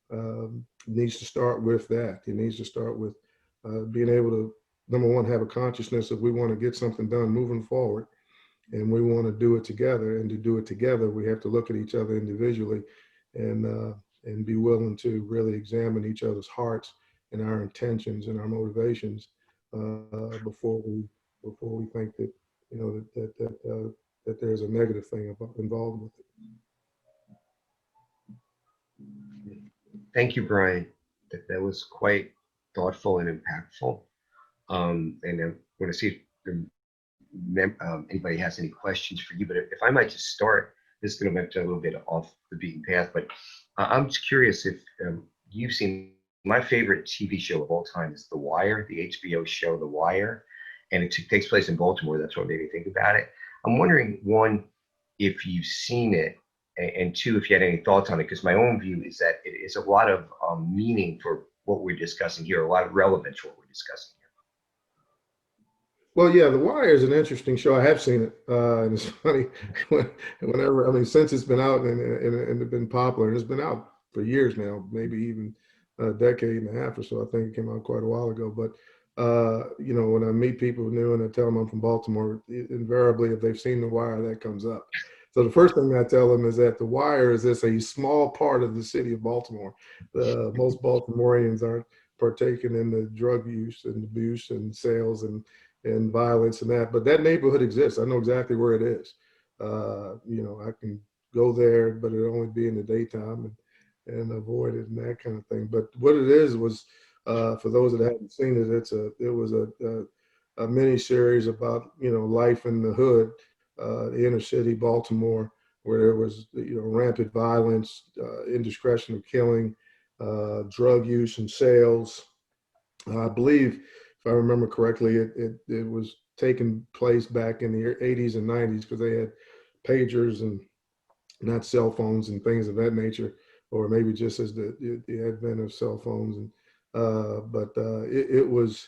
needs to start with that. It needs to start with being able to, number one, have a consciousness of we want to get something done moving forward, and we want to do it together. And to do it together, we have to look at each other individually and be willing to really examine each other's hearts and our intentions and our motivations before we think that, you know, that there's a negative thing involved with it. Thank you, Brian. That was quite thoughtful and impactful. And I'm going to see if anybody has any questions for you. But if I might just start, this is going to be a little bit off the beaten path, but I'm just curious if you've seen my favorite TV show of all time is The Wire, the HBO show The Wire, and it takes place in Baltimore. That's what made me think about it. I'm wondering, one, if you've seen it, and two, if you had any thoughts on it, because my own view is that it is a lot of meaning for what we're discussing here, a lot of relevance for what we're discussing here. Well, yeah, The Wire is an interesting show. I have seen it, and it's funny whenever, I mean, since it's been out and it's been popular, and it's been out for years now, maybe even a decade and a half or so. I think it came out quite a while ago. But you know, when I meet people new and I tell them I'm from Baltimore, invariably, if they've seen The Wire, that comes up. So the first thing I tell them is that The Wire is just a small part of the city of Baltimore. Most Baltimoreans aren't partaking in the drug use and abuse and sales and violence and that, but that neighborhood exists. I know exactly where it is. You know, I can go there, but it'll only be in the daytime and avoid it and that kind of thing. But what it is was, for those that haven't seen it, it was a mini series about, you know, life in the hood, the inner city Baltimore, where there was, you know, rampant violence, indiscretion of killing, drug use and sales. I believe, if I remember correctly, it was taking place back in the 80s and 90s, because they had pagers and not cell phones and things of that nature, or maybe just as the advent of cell phones. And it was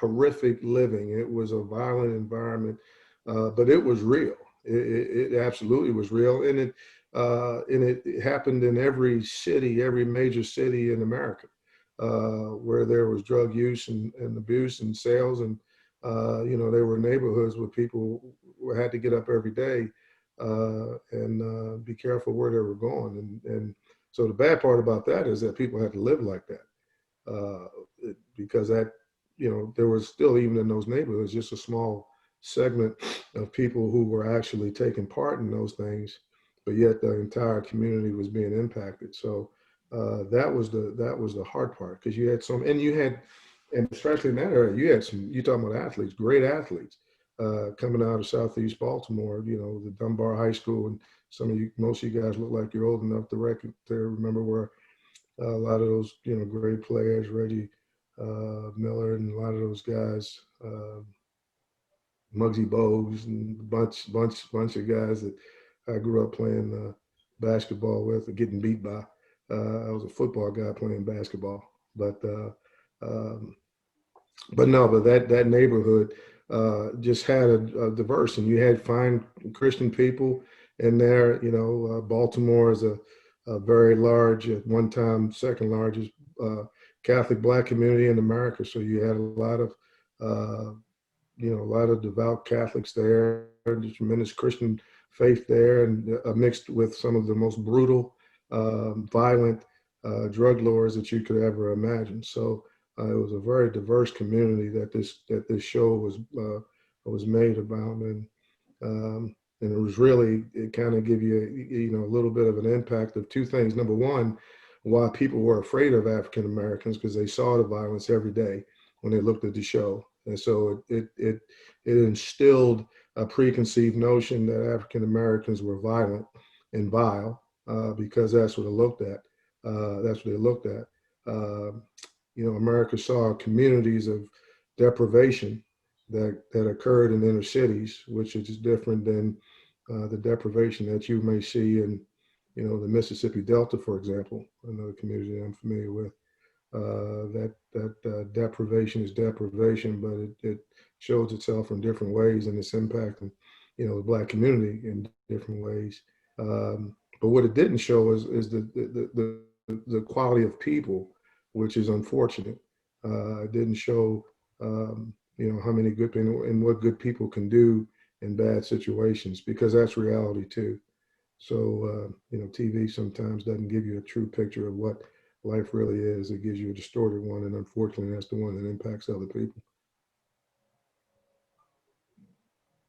horrific living. It was a violent environment, but it was real. It absolutely was real, and it happened in every city, every major city in America, where there was drug use and abuse and sales. And you know, there were neighborhoods where people had to get up every day and be careful where they were going. And so the bad part about that is that people had to live like that, because that, you know, there was still, even in those neighborhoods, just a small segment of people who were actually taking part in those things, but yet the entire community was being impacted. So that was the hard part, because you had and especially in that area, you talking about athletes, great athletes, coming out of Southeast Baltimore, you know, the Dunbar High School. And most of you guys look like you're old enough to remember where a lot of those, you know, great players, Reggie Miller, and a lot of those guys, Muggsy Bogues, and a bunch of guys that I grew up playing basketball with, or getting beat by. I was a football guy playing basketball, but that neighborhood just had a diverse, and you had fine Christian people in there. You know, Baltimore is a a very large, at one time, second largest Catholic Black community in America. So you had a lot of, a lot of devout Catholics there, tremendous Christian faith there, and mixed with some of the most brutal, violent drug lords that you could ever imagine. So it was a very diverse community that this show was made about, and it was really, it kind of give you a little bit of an impact of two things. Number one, why people were afraid of African Americans, because they saw the violence every day when they looked at the show, and so it instilled a preconceived notion that African Americans were violent and vile, because that's what it looked at. That's what they looked at. America saw communities of deprivation that occurred in inner cities, which is different than the deprivation that you may see in, the Mississippi Delta, for example, another community I'm familiar with. That deprivation is deprivation, but it shows itself in different ways, and it's impacting, the Black community in different ways. But what it didn't show is the quality of people, which is unfortunate. It didn't show, how many good people and what good people can do in bad situations, because that's reality too. So, TV sometimes doesn't give you a true picture of what life really is. It gives you a distorted one, and unfortunately, that's the one that impacts other people.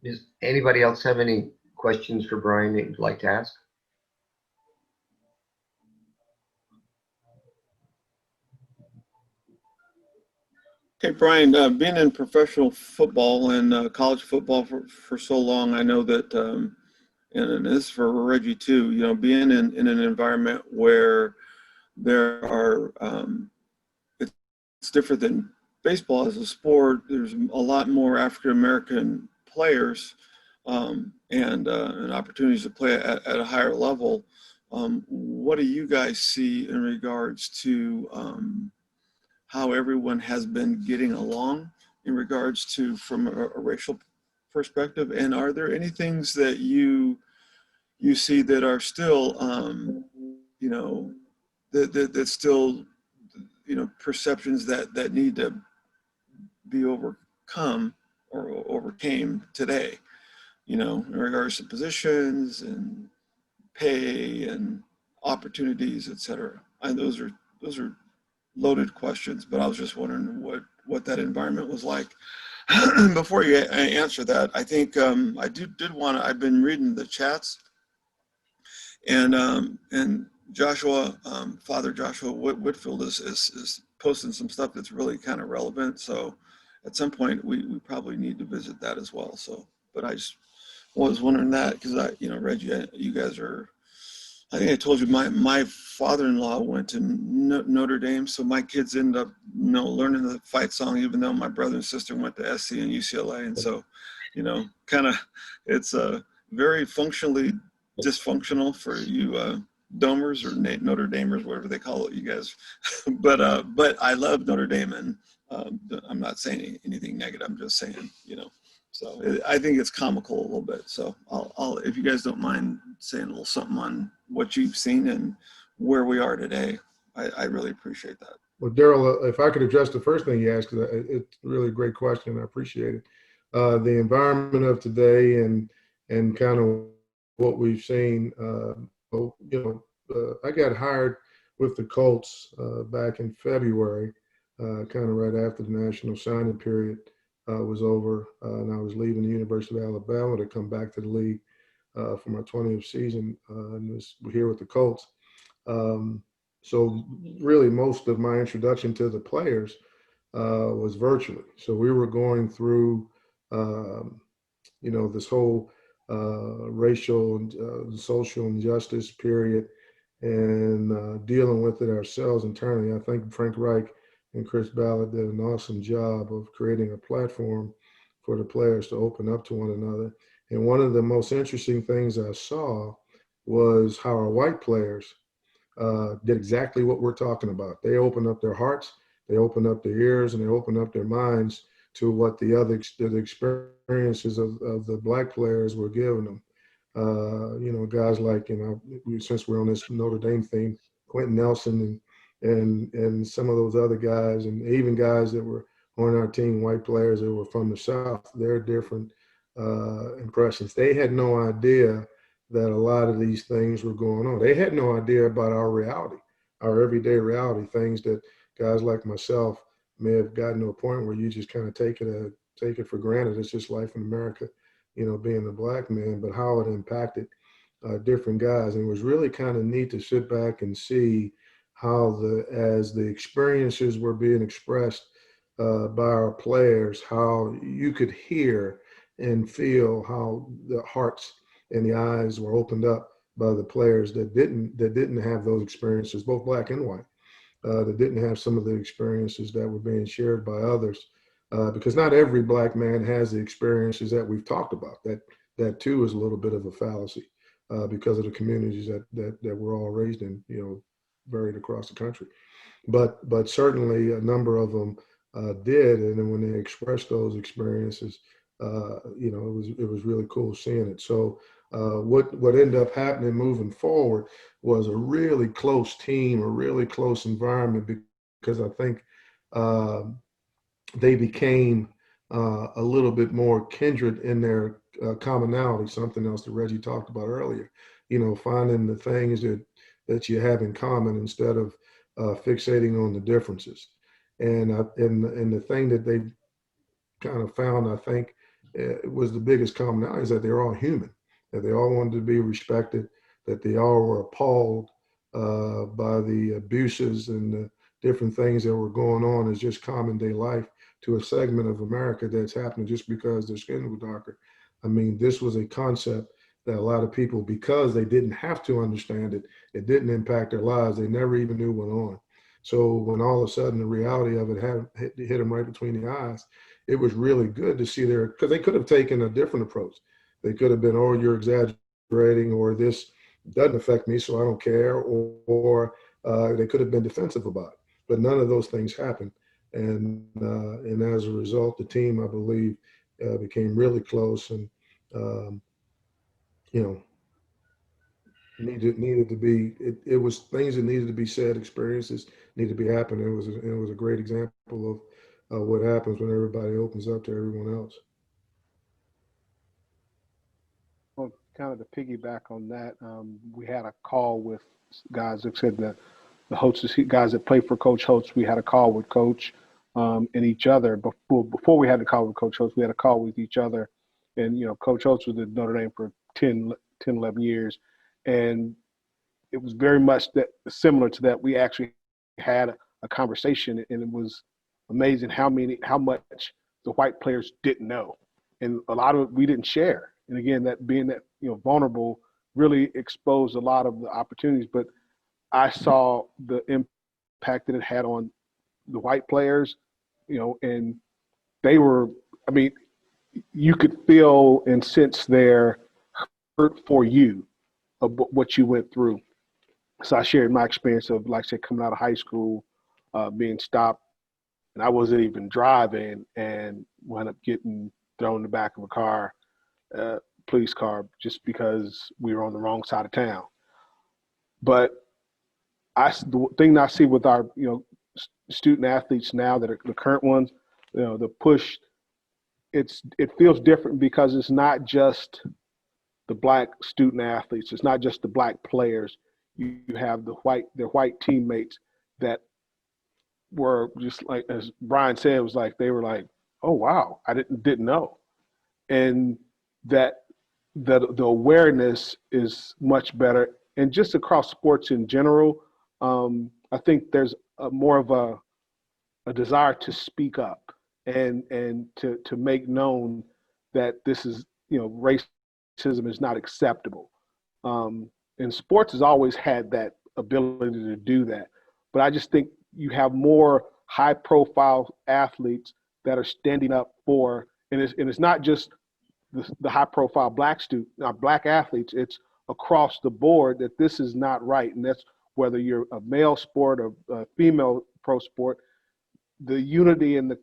Does anybody else have any questions for Brian that you'd like to ask? Okay, Brian, being in professional football and college football for so long, I know that, and this is for Reggie too, being in an environment where there are, it's different than baseball as a sport. There's a lot more African-American players and opportunities to play at a higher level. What do you guys see in regards to how everyone has been getting along in regards to from a racial perspective? And are there any things that you see that are still, that still, perceptions that need to be overcome or overcame today, in regards to positions and pay and opportunities, et cetera? And those are loaded questions, but I was just wondering what that environment was like. Before you answer that, I think I did want to. I've been reading the chats, and Joshua, Father Joshua Whitfield is posting some stuff that's really kind of relevant. So at some point we probably need to visit that as well. So, but I just was wondering that because Reggie, you guys are. I think I told you my father-in-law went to Notre Dame, so my kids end up learning the fight song, even though my brother and sister went to SC and UCLA, and so kind of it's very functionally dysfunctional for you Domers or Notre Damers, whatever they call it, you guys. but I love Notre Dame, and I'm not saying anything negative. I'm just saying So I think it's comical a little bit. So I'll if you guys don't mind saying a little something on what you've seen and where we are today, I really appreciate that. Well, Darrell, if I could address the first thing you asked, because it's really a great question. I appreciate it. The environment of today and kind of what we've seen. I got hired with the Colts back in February, kind of right after the national signing period was over, and I was leaving the University of Alabama to come back to the league for my 20th season, and was here with the Colts. So really most of my introduction to the players was virtually. So we were going through, this whole racial and social injustice period and dealing with it ourselves internally. I think Frank Reich and Chris Ballard did an awesome job of creating a platform for the players to open up to one another. And one of the most interesting things I saw was how our white players did exactly what we're talking about. They opened up their hearts, they opened up their ears, and they opened up their minds to what the experiences of the Black players were giving them. Guys like, since we're on this Notre Dame theme, Quentin Nelson and some of those other guys, and even guys that were on our team, white players that were from the South, they're different impressions. They had no idea that a lot of these things were going on. They had no idea about our reality, our everyday reality, things that guys like myself may have gotten to a point where you just kind of take it for granted. It's just life in America, being a black man, but how it impacted different guys. And it was really kind of neat to sit back and see how as the experiences were being expressed by our players, how you could hear and feel how the hearts and the eyes were opened up by the players that didn't have those experiences, both black and white, that didn't have some of the experiences that were being shared by others. Because not every black man has the experiences that we've talked about. That too is a little bit of a fallacy because of the communities that we're all raised in, varied across the country. But certainly a number of them did, and then when they expressed those experiences, it was really cool seeing it. So what ended up happening moving forward was a really close team, a really close environment, because I think they became a little bit more kindred in their commonality, something else that Reggie talked about earlier, finding the things that you have in common instead of fixating on the differences. And the thing that they kind of found, I think, was the biggest commonality is that they're all human, that they all wanted to be respected, that they all were appalled by the abuses and the different things that were going on as just common day life to a segment of America that's happening just because their skin was darker. I mean, this was a concept that a lot of people, because they didn't have to understand it, it didn't impact their lives. They never even knew what went on. So when all of a sudden the reality of it hit them right between the eyes, it was really good to see because they could have taken a different approach. They could have been, oh, you're exaggerating, or this doesn't affect me, so I don't care, or they could have been defensive about it. But none of those things happened. And as a result, the team, I believe, became really close and, needed to be, it was things that needed to be said, experiences needed to be happening. It was a great example of what happens when everybody opens up to everyone else. Well, kind of to piggyback on that, we had a call with guys that said that the Holtz, guys that play for Coach Holtz, we had a call with Coach and each other. Before we had the call with Coach Holtz, we had a call with each other. And, Coach Holtz was at Notre Dame for 10, 11 years. And it was very much similar to that. We actually had a conversation, and it was amazing how much the white players didn't know. And a lot of it we didn't share. And again, that being that, vulnerable really exposed a lot of the opportunities. But I saw the impact that it had on the white players, and they were, you could feel and sense their hurt for you of what you went through. So I shared my experience of, like I said, coming out of high school, being stopped, and I wasn't even driving, and wound up getting thrown in the back of a car, police car, just because we were on the wrong side of town. But the thing that I see with our, student athletes now that are the current ones, the push, it feels different because it's not just the black student athletes. It's not just the black players. You have their white teammates that were just like, as Brian said, it was like, they were like, oh, wow, I didn't know. And that the awareness is much better. And just across sports in general, I think there's more of a desire to speak up and to make known that this is, racism is not acceptable. And sports has always had that ability to do that. But I just think you have more high profile athletes that are standing up for, and it's not just the high profile black athletes, it's across the board that this is not right. And that's whether you're a male sport or a female pro sport, the unity and the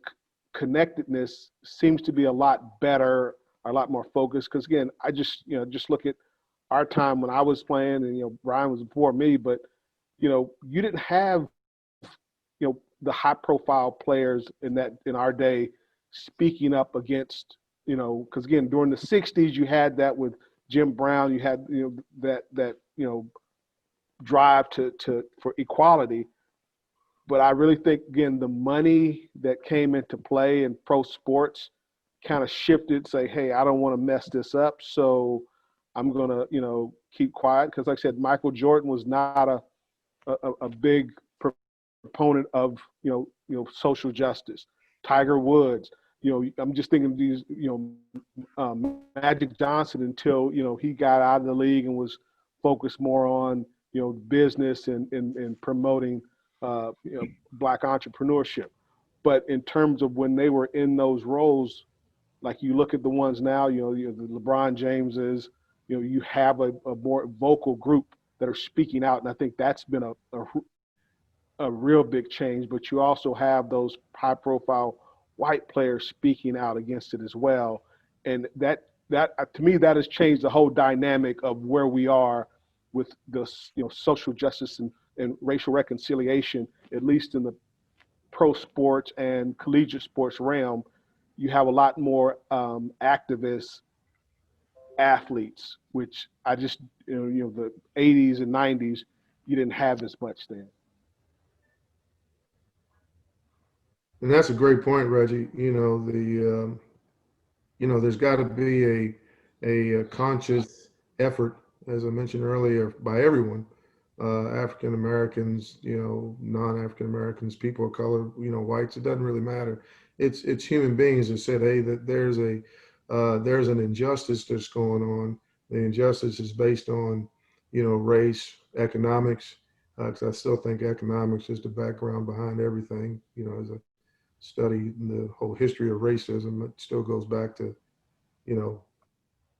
connectedness seems to be a lot better, a lot more focused. Because again, I just look at our time when I was playing, and, you know, Brian was before me, but, you know, you didn't have, you know, the high profile players in our day speaking up against, you know, because again, during the 60s, you had that with Jim Brown, you had, you know, that, you know, drive for equality. But I really think, again, the money that came into play in pro sports kind of shifted, say, hey, I don't want to mess this up, so I'm going to, you know, keep quiet. Because like I said, Michael Jordan was not a big proponent of, you know, social justice. Tiger Woods, you know, I'm just thinking of these, you know, Magic Johnson, until, you know, he got out of the league and was focused more on, you know, business and promoting, you know, Black entrepreneurship. But in terms of when they were in those roles, like you look at the ones now, you know, the LeBron Jameses, you know, you have a more vocal group that are speaking out. And I think that's been a real big change. But you also have those high profile white players speaking out against it as well. And that to me, that has changed the whole dynamic of where we are with this, you know, social justice and racial reconciliation, at least in the pro sports and collegiate sports realm. You have a lot more activists, athletes, which I just, you know, the 80s and 90s, you didn't have as much then. And that's a great point, Reggie. You know, there's got to be a conscious effort, as I mentioned earlier, by everyone, African Americans, you know, non-African Americans, people of color, you know, whites. It doesn't really matter. It's human beings that said, hey, that there's an injustice that's going on. The injustice is based on, you know, race, economics. Because I still think economics is the background behind everything. You know, as a study the whole history of racism, it still goes back to, you know,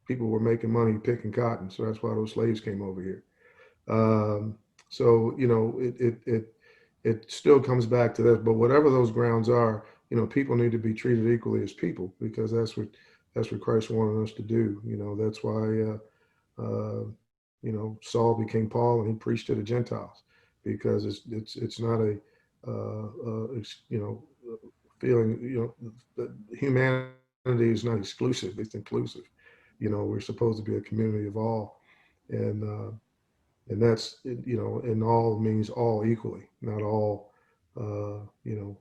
people were making money picking cotton, so that's why those slaves came over here. So you know, it still comes back to that. But whatever those grounds are, you know, people need to be treated equally as people, because that's what Christ wanted us to do. You know, that's why you know, Saul became Paul and he preached to the Gentiles, because it's not a you know, feeling, you know, that humanity is not exclusive, it's inclusive. You know, we're supposed to be a community of all, and that's, you know, and all means all equally, not all you know,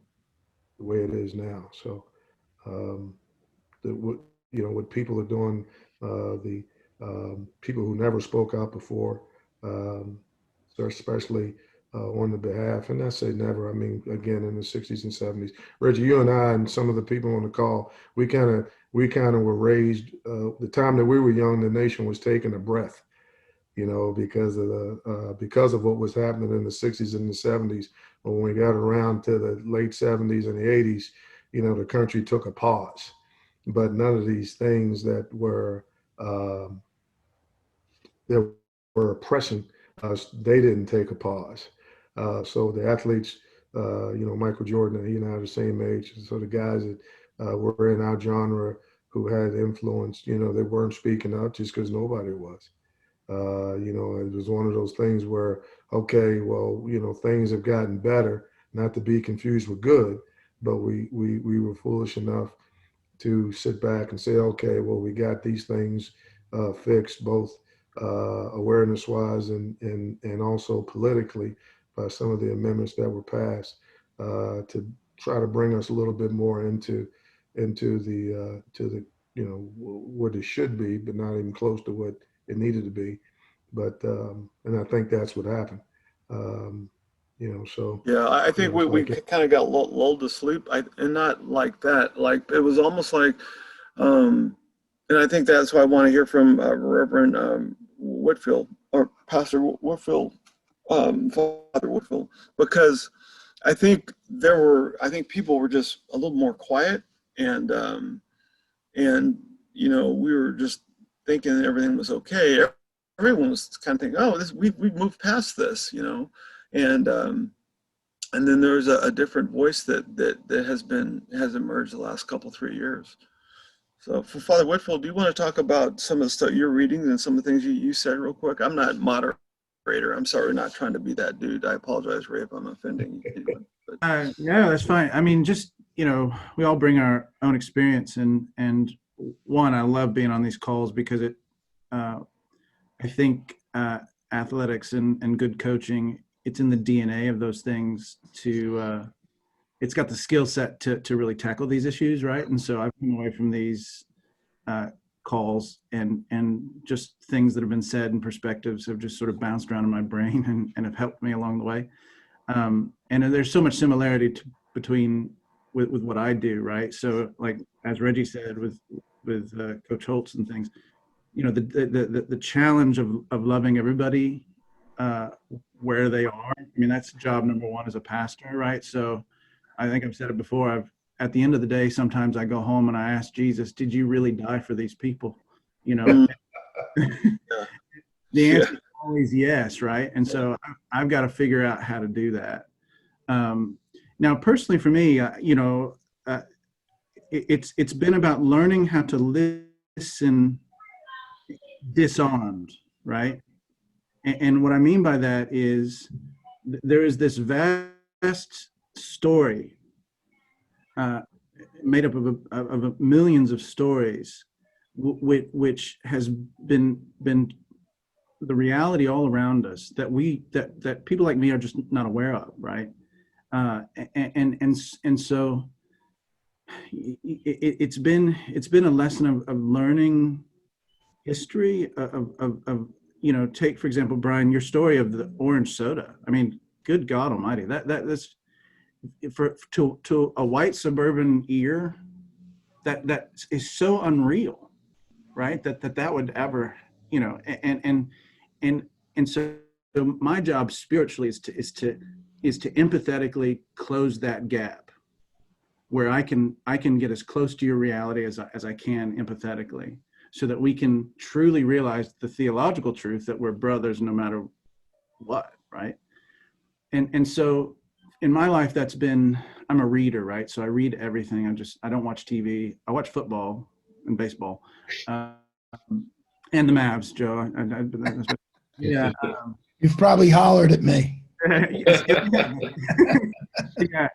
the way it is now. So what, you know, what people are doing, the people who never spoke out before, um, so especially on the behalf, and I say never, I mean, again, in the 60s and 70s. Reggie, you and I and some of the people on the call, we kind of were raised, the time that we were young, the nation was taking a breath, you know, because of what was happening in the 60s and the 70s. But when we got around to the late 70s and the 80s, you know, the country took a pause. But none of these things that were oppressing us, they didn't take a pause. So the athletes, you know, Michael Jordan, he and I are the same age. So the guys that were in our genre who had influence, you know, they weren't speaking up just because nobody was. You know, it was one of those things where, okay, well, you know, things have gotten better, not to be confused with good, but we were foolish enough to sit back and say, okay, well, we got these things fixed, both awareness wise and also politically, by some of the amendments that were passed to try to bring us a little bit more into the to the, you know, what it should be, but not even close to what it needed to be. But and I think that's what happened. You know, so Yeah, I think you know, we kind of got lulled to sleep, and not like that. Like it was almost like, and I think that's why I want to hear from Reverend Whitfield, or Pastor Whitfield, Father Whitfield, because I think people were just a little more quiet, and you know, we were just thinking everything was okay. Everyone was kind of thinking, oh, we've moved past this, you know, and then there's a different voice that has emerged the last couple 3 years. So for Father Whitfield, do you want to talk about some of the stuff you're reading and some of the things you said real quick? I'm not moderator. I'm sorry, not trying to be that dude. I apologize, Ray, if I'm offending anyone. But No, that's fine. I mean, just, we all bring our own experience, and one, I love being on these calls because I think athletics and good coaching, it's in the DNA of those things it's got the skill set to really tackle these issues, right? And so I've come away from these calls and just things that have been said and perspectives have just sort of bounced around in my brain and have helped me along the way. And there's so much similarity between what I do, right? So like, as Reggie said, with Coach Holtz and things, the challenge of loving everybody where they are. I mean, that's job number one as a pastor, right? So I think I've said it before. At the end of the day, sometimes I go home and I ask Jesus, did you really die for these people? The answer is always yes, right? And so I've got to figure out how to do that. Now, personally for me, it's been about learning how to listen disarmed, right? And what I mean by that is there is this vast story made up of millions of stories, which has been the reality all around us that people like me are just not aware of, right? And so it's been a lesson of learning history of take, for example, Brian, your story of the orange soda. I mean, good God Almighty, that's to a white suburban ear, that is so unreal, right? That would ever, and so my job spiritually is to empathetically close that gap, where I can get as close to your reality as I can empathetically, so that we can truly realize the theological truth that we're brothers no matter what, right? And so in my life, I'm a reader, right? So I read everything. I don't watch TV. I watch football and baseball, and the Mavs, Joe. Yeah. You've probably hollered at me. Yeah.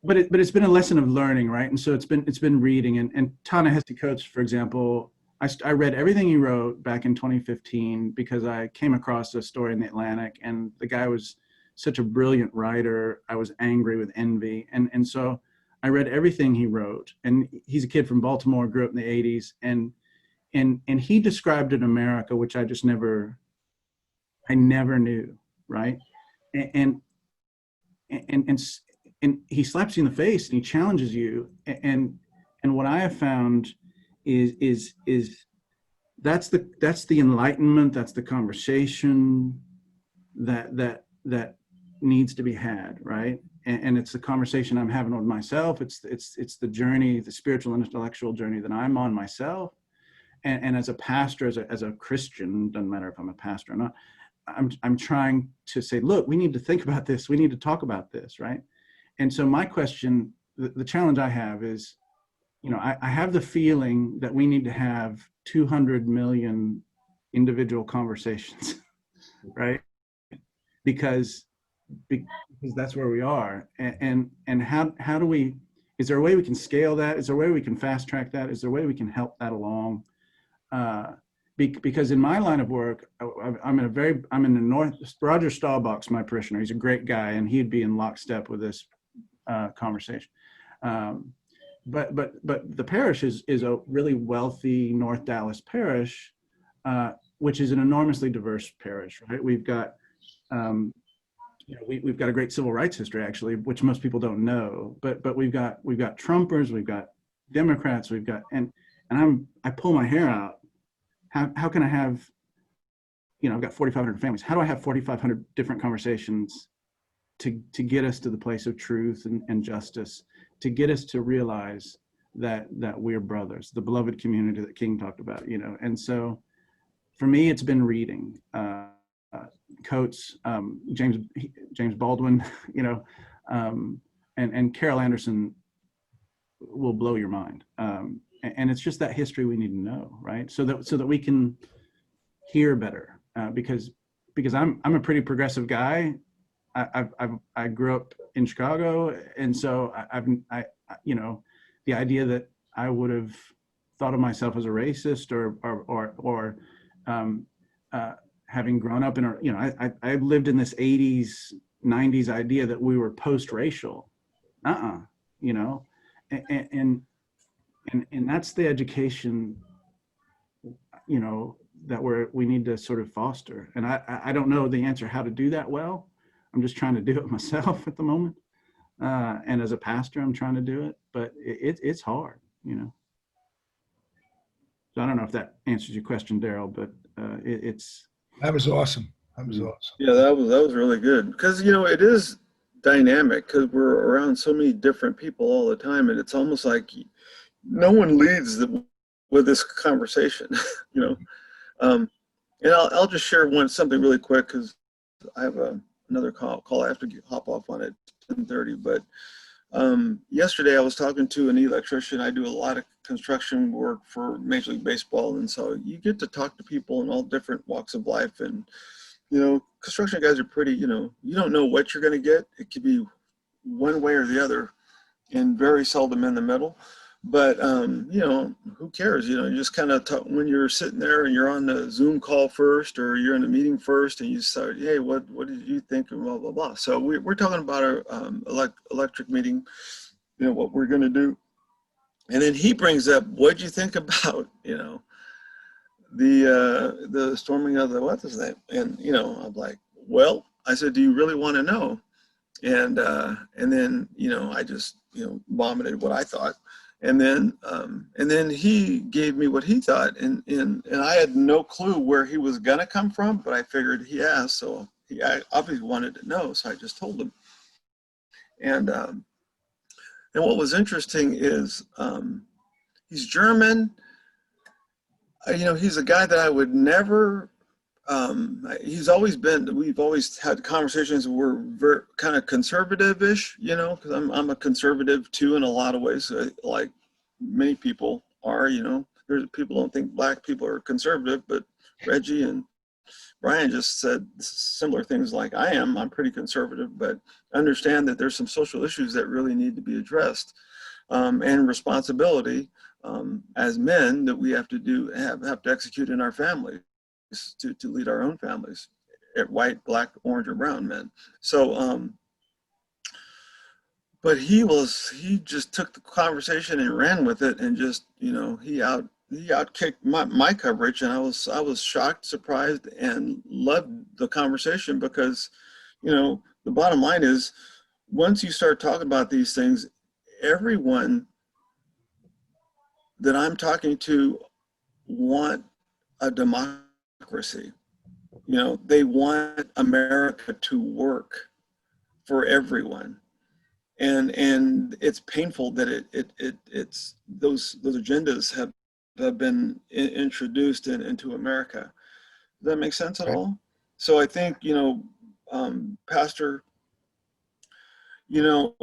But it's been a lesson of learning, right? And so it's been reading, and Ta-Nehisi Coates, for example, I read everything he wrote back in 2015 because I came across a story in the Atlantic, and the guy was such a brilliant writer. I was angry with envy, and so I read everything he wrote. And he's a kid from Baltimore, grew up in the 80s, and he described an America which I never knew, right? And he slaps you in the face and he challenges you. And what I have found is that's the enlightenment, that's the conversation that needs to be had, right? And it's the conversation I'm having with myself. It's the journey, the spiritual and intellectual journey that I'm on myself. And as a pastor, as a Christian, doesn't matter if I'm a pastor or not, I'm trying to say, look, we need to think about this. We need to talk about this, right? And so my question, the challenge I have is, I have the feeling that we need to have 200 million individual conversations, right? Because that's where we are. And how do we, is there a way we can scale that? Is there a way we can fast track that? Is there a way we can help that along? Because in my line of work, I'm in the North. Roger Staubach's my parishioner. He's a great guy, and he'd be in lockstep with this conversation. But the parish is a really wealthy North Dallas parish, which is an enormously diverse parish, right? We've got we've got a great civil rights history, actually, which most people don't know. But we've got Trumpers, we've got Democrats, we've got and I pull my hair out. How can I have, I've got 4,500 families. How do I have 4,500 different conversations to get us to the place of truth and justice, to get us to realize that we're brothers, the beloved community that King talked about, And so for me, it's been reading Coates, James Baldwin, and Carol Anderson will blow your mind. And it's just that history we need to know, right? So that we can hear better, because I'm a pretty progressive guy. I grew up in Chicago, and so I you know, the idea that I would have thought of myself as a racist or having grown up in a, you know, I lived in this 80s 90s idea that we were post-racial, you know, and that's the education, you know, that we need to sort of foster. And I don't know the answer how to do that well. I'm just trying to do it myself at the moment. And as a pastor, I'm trying to do it, but it's hard, you know. So I don't know if that answers your question, Darrell, but it's. That was awesome. That was awesome. Yeah, that was really good, because you know it is dynamic because we're around so many different people all the time, and it's almost like no one leads with this conversation, you know. And I'll just share something really quick because I have another call I have to hop off on at 10:30. But yesterday I was talking to an electrician. I do a lot of construction work for Major League Baseball, and so you get to talk to people in all different walks of life. And you know, construction guys are pretty, you know, you don't know what you're going to get. It could be one way or the other, and very seldom in the middle. But you know, who cares? You know, you just kind of talk when you're sitting there and you're on the Zoom call first, or you're in a meeting first, and you start, hey, what did you think, and blah blah blah. So we're talking about our electric meeting, you know, what we're going to do, and then he brings up, what'd you think about, you know, the storming of the what's his name? And you know, I'm like, well, I said, do you really want to know? And then you know, I just, you know, vomited what I thought. And then he gave me what he thought, and I had no clue where he was gonna come from, but I figured he asked, so he obviously wanted to know, so I just told him. And what was interesting is he's German. You know, he's a guy that I would never. We've always had conversations where we're very kind of conservative-ish, you know, because I'm a conservative too in a lot of ways, like many people are, you know. There's people don't think black people are conservative, but Reggie and Brian just said similar things like I am. I'm pretty conservative, but understand that there's some social issues that really need to be addressed, and responsibility as men that we have to have to execute in our families. To lead our own families, white, black, orange, or brown men. So, but he just took the conversation and ran with it, and just, you know, he outkicked my coverage, and I was shocked, surprised, and loved the conversation, because, you know, the bottom line is, once you start talking about these things, everyone that I'm talking to want a democracy. You know, they want America to work for everyone, and it's painful that it's those agendas have been introduced into America. Does that make sense at all? So I think, you know, Pastor, you know,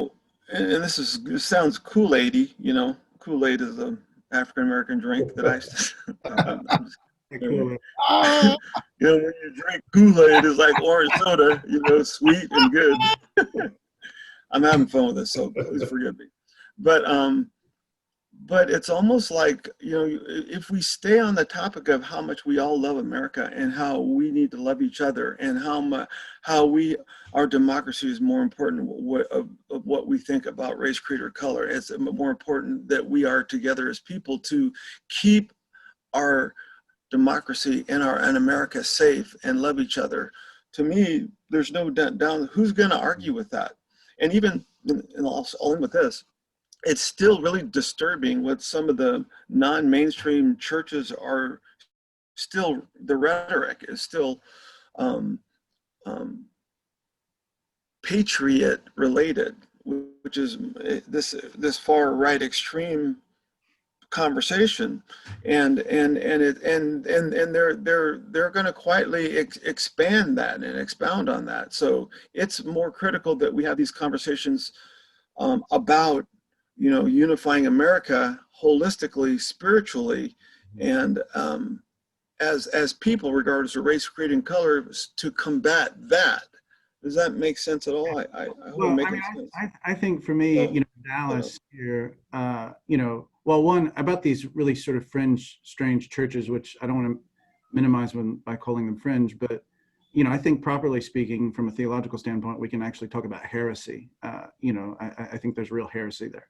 and this sounds Kool-Aid-y, you know. Kool-Aid is an African American drink that you know, when you drink Kool-Aid, it's like orange soda, you know, sweet and good. I'm having fun with this, so please forgive me. But it's almost like, you know, if we stay on the topic of how much we all love America and how we need to love each other, and how our democracy is more important of what we think about race, creed, or color. It's more important that we are together as people to keep our democracy and America safe and love each other. To me, there's no down. Who's going to argue with that? And even, and I'll end with this, it's still really disturbing what some of the non-mainstream churches are still, the rhetoric is still patriot related, which is this far right extreme conversation, and they're going to quietly expand that and expound on that. So it's more critical that we have these conversations about unifying America holistically, spiritually, and as people, regardless of race, creed, and color, to combat that. Does that make sense at all? I hope Well, I'm making sense. I think for me, So, Dallas here, well, one about these really sort of fringe, strange churches, which I don't want to minimize by calling them fringe, but I think properly speaking, from a theological standpoint, we can actually talk about heresy. I think there's real heresy there.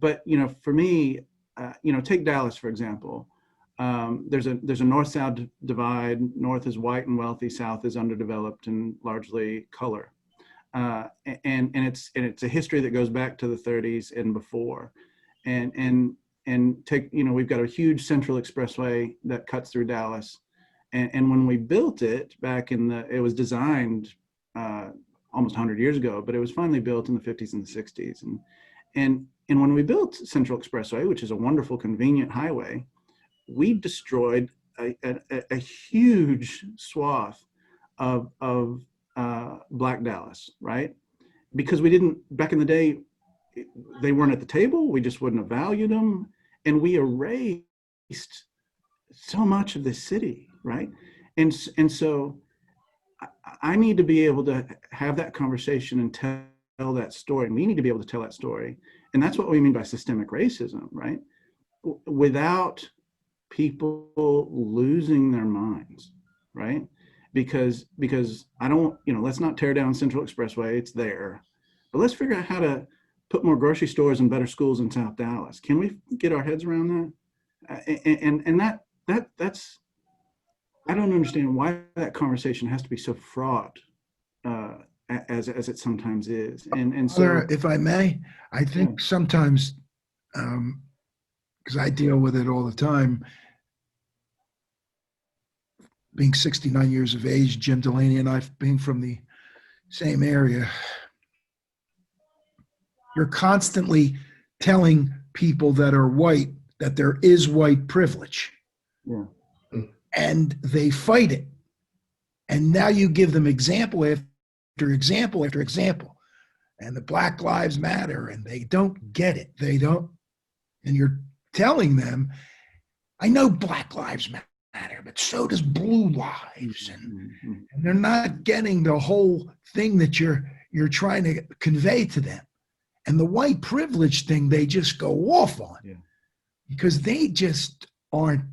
But for me, take Dallas for example. There's a north-south divide. North is white and wealthy. South is underdeveloped and largely color. And it's a history that goes back to the 30s and before. And take we've got a huge central expressway that cuts through Dallas. And when we built it back it was designed almost 100 years ago, but it was finally built in the 50s and the 60s. And when we built Central Expressway, which is a wonderful, convenient highway, we destroyed a huge swath of Black Dallas, right? Because we didn't, back in the day, they weren't at the table. We just wouldn't have valued them. And we erased so much of this city, right? And so I need to be able to have that conversation and tell that story. And we need to be able to tell that story. And that's what we mean by systemic racism, right? Without people losing their minds, right? Because I don't, let's not tear down Central Expressway. It's there. But let's figure out how to put more grocery stores and better schools in South Dallas. Can we get our heads around that? That's I don't understand why that conversation has to be so fraught as it sometimes is. And so, Father, if I may, I think sometimes, because I deal with it all the time, being 69 years of age, Jim Delaney and I being from the same area, you're constantly telling people that are white that there is white privilege. yeah. And they fight it. And now you give them example after example after example. And the Black Lives Matter, and they don't get it. They don't. And you're telling them, I know Black Lives Matter, but so does Blue Lives. And they're not getting the whole thing that you're trying to convey to them. And the white privilege thing, they just go off on. Yeah. Because they just aren't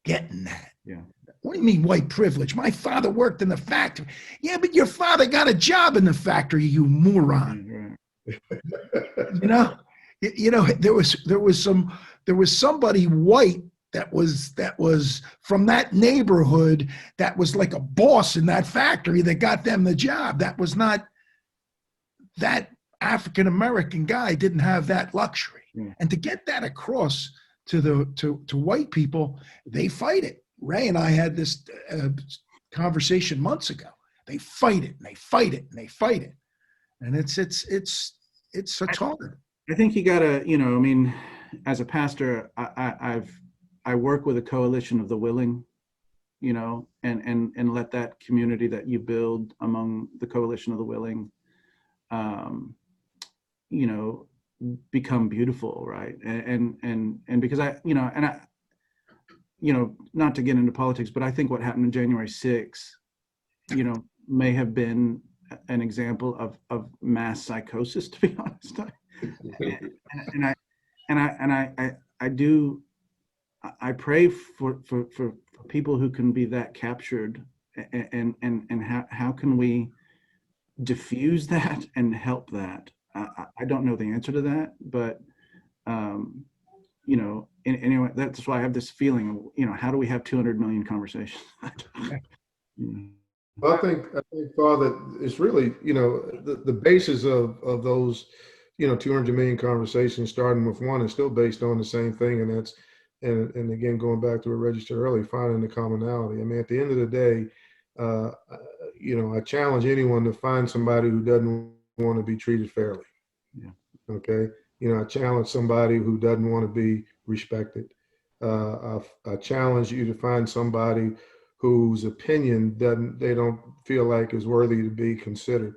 getting that. Yeah. What do you mean white privilege? My father worked in the factory. Yeah, but your father got a job in the factory, you moron. Right. There was somebody white that was from that neighborhood that was like a boss in that factory that got them the job. That was not, that African American guy didn't have that luxury. Yeah. And to get that across to white people, they fight it. Ray and I had this conversation months ago. They fight it and they fight it and they fight it, and it's hard. I think you gotta, as a pastor, I work with a coalition of the willing, and let that community that you build among the coalition of the willing, become beautiful, right? And because not to get into politics, but I think what happened on January 6th, may have been an example of mass psychosis, to be honest. I pray for people who can be that captured, and how can we diffuse that and help that? I don't know the answer to that, but anyway, that's why I have this feeling of, how do we have 200 million conversations? Well, I think, Father, it's really, the basis of those, 200 million conversations, starting with one, is still based on the same thing. And that's, and again, going back to what Reggie said earlier, finding the commonality. I mean, at the end of the day, I challenge anyone to find somebody who doesn't want to be treated fairly. Yeah. Okay. I challenge somebody who doesn't want to be respected. I challenge you to find somebody whose opinion they don't feel like is worthy to be considered.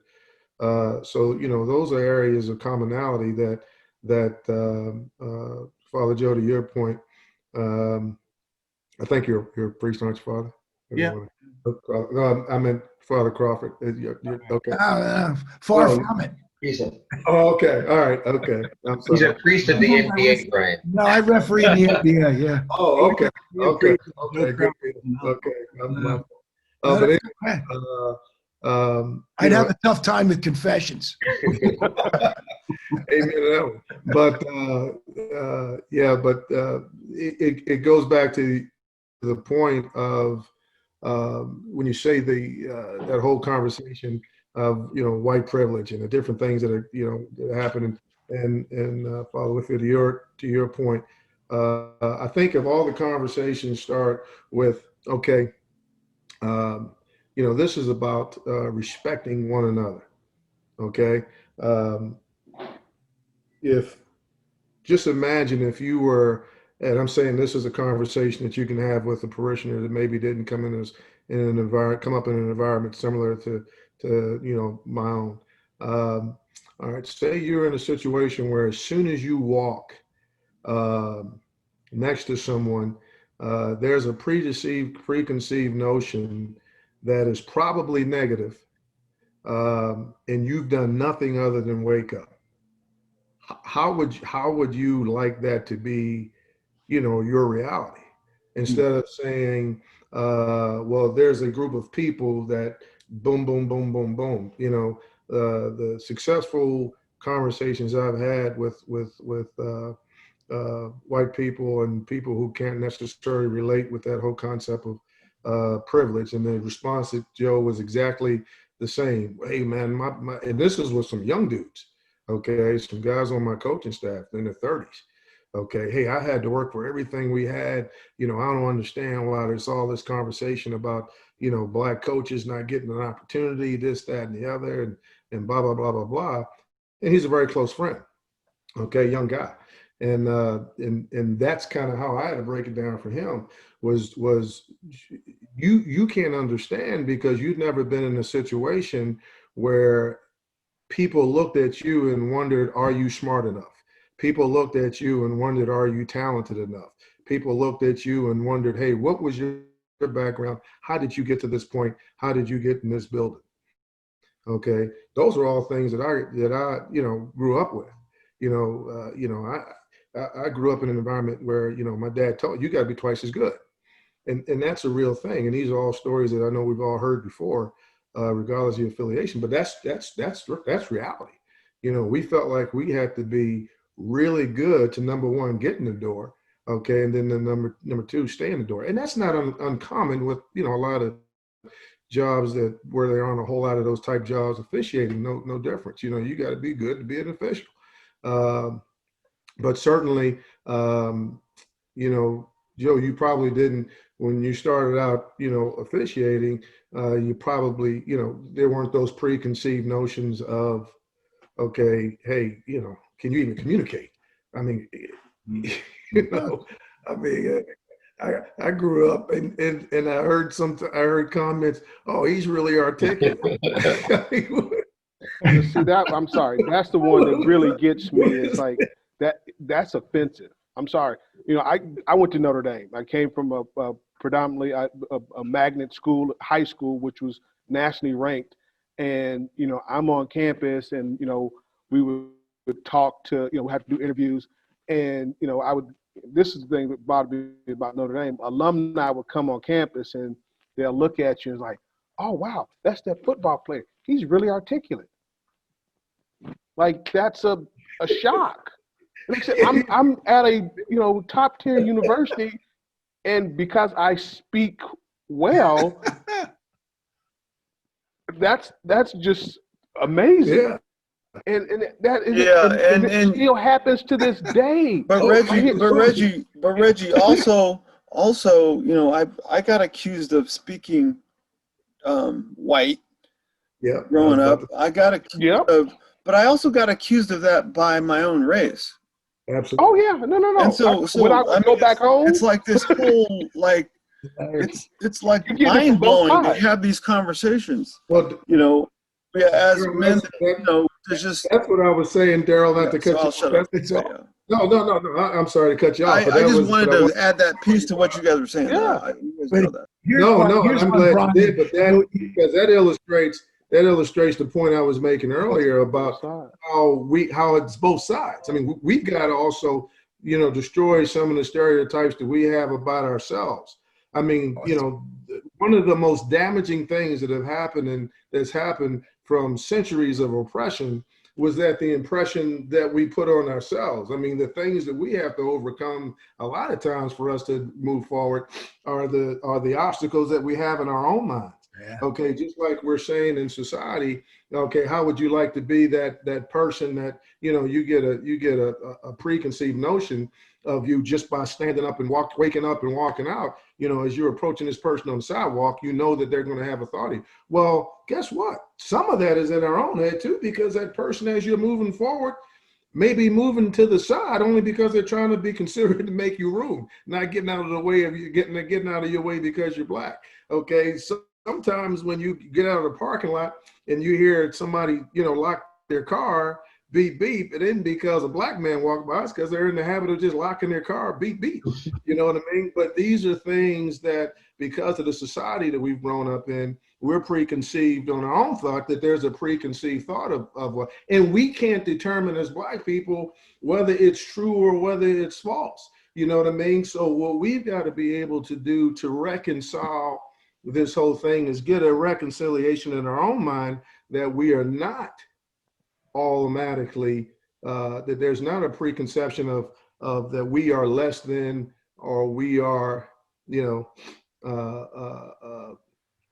So those are areas of commonality that Father Joe, to your point, I think you're a priest, aren't you, Father? Yeah. No, I meant Father Crawford. Okay. Far Well, from it. Oh, okay. All right. Okay. I'm He's sorry. a priest of the NBA, Brian. No, I referee in the NBA. Yeah. Oh, okay. Okay. No Okay. Good. crowd. Okay. No, But anyway, I'd have a tough time with confessions. amen to that one. But yeah, but it goes back to the point of when you say that whole conversation of white privilege and the different things that are that happen, and Father Whitfield, to your point, I think if all the conversations start with this is about respecting one another. Okay. If just imagine if you were, and I'm saying this is a conversation that you can have with a parishioner that maybe didn't come in an environment, come up in an environment similar to my own. All right, say you're in a situation where as soon as you walk next to someone, there's a preconceived notion that is probably negative, and you've done nothing other than wake up. How would you like that to be, your reality? Instead of saying, well, there's a group of people that boom, boom, boom, boom, boom. The successful conversations I've had with white people and people who can't necessarily relate with that whole concept of privilege, and the response to Joe was exactly the same. Hey, man, and this is with some young dudes. Okay, some guys on my coaching staff in their 30s. Okay, hey, I had to work for everything we had. I don't understand why there's all this conversation about, black coaches not getting an opportunity, this, that, and the other, and blah, blah, blah, blah, blah. And he's a very close friend. Okay, young guy. And that's kind of how I had to break it down for him was you can't understand because you've never been in a situation where people looked at you and wondered, are you smart enough? People looked at you and wondered, are you talented enough? People looked at you and wondered, hey, what was your background? How did you get to this point? How did you get in this building? Okay, those are all things that I grew up with. I grew up in an environment where my dad told you got to be twice as good, and that's a real thing. And these are all stories that I know we've all heard before. Regardless of affiliation, but that's reality. We felt like we had to be really good to, number one, get in the door, okay, and then the number two, stay in the door. And that's not uncommon with a lot of jobs where there aren't a whole lot of those type jobs officiating. No difference. You got to be good to be an official. But certainly, Joe, you probably didn't when you started out, officiating. You probably, there weren't those preconceived notions of, okay, hey, can you even communicate? I mean, I grew up and I heard comments, oh, he's really articulate. See that? I'm sorry. That's the one that really gets me. It's like that's offensive. I'm sorry. I went to Notre Dame. I came from a predominantly a magnet school, high school, which was nationally ranked. And, I'm on campus and, we would talk to, we have to do interviews. And, this is the thing that bothered me about Notre Dame. Alumni would come on campus and they'll look at you and like, oh, wow, that's that football player. He's really articulate. Like, that's a shock. Like I said, I'm at a, top tier university. And because I speak well, that's just amazing. Yeah. And that is, Yeah, and it still happens to this day. But Reggie, also, I got accused of speaking white. Yeah. Growing up, I got accused of, but I also got accused of that by my own race. Absolutely. Oh yeah, no. And so when I go back home, it's like this whole it's like You get it from mind both blowing to sides. have these conversations. Well, Yeah, as Darrell, men, that- there's just, that's what I was saying, Darrell, not to so cut you I'll off. shut up. It's Yeah, all, yeah. No. I'm sorry to cut you off, but I that just was. wanted But I to add that piece to what you guys were saying. Yeah. You guys but know that. here's No, why, no, and here's I'm why, glad Brian, you did. But you- because that illustrates the point I was making earlier about how it's both sides. I mean, we've got to also, destroy some of the stereotypes that we have about ourselves. I mean, one of the most damaging things that have happened and that's happened from centuries of oppression was that the impression that we put on ourselves. I mean, the things that we have to overcome a lot of times for us to move forward are the obstacles that we have in our own minds. Yeah. Okay, just like we're saying in society, okay, how would you like to be that person that you get a preconceived notion of you just by standing up and waking up and walking out, as you're approaching this person on the sidewalk, that they're going to have authority. Well, guess what? Some of that is in our own head too, because that person, as you're moving forward, may be moving to the side only because they're trying to be considerate to make you room, not getting out of the way of you, getting out of your way because you're black. Okay, so sometimes when you get out of the parking lot and you hear somebody, lock their car, beep, beep, it isn't because a black man walked by, it's because they're in the habit of just locking their car, beep, beep. You know what I mean? But these are things that, because of the society that we've grown up in, we're preconceived on our own thought that there's a preconceived thought of what, and we can't determine as black people whether it's true or whether it's false. You know what I mean? So what we've got to be able to do to reconcile this whole thing is get a reconciliation in our own mind that we are not automatically, that there's not a preconception of that we are less than, or we are,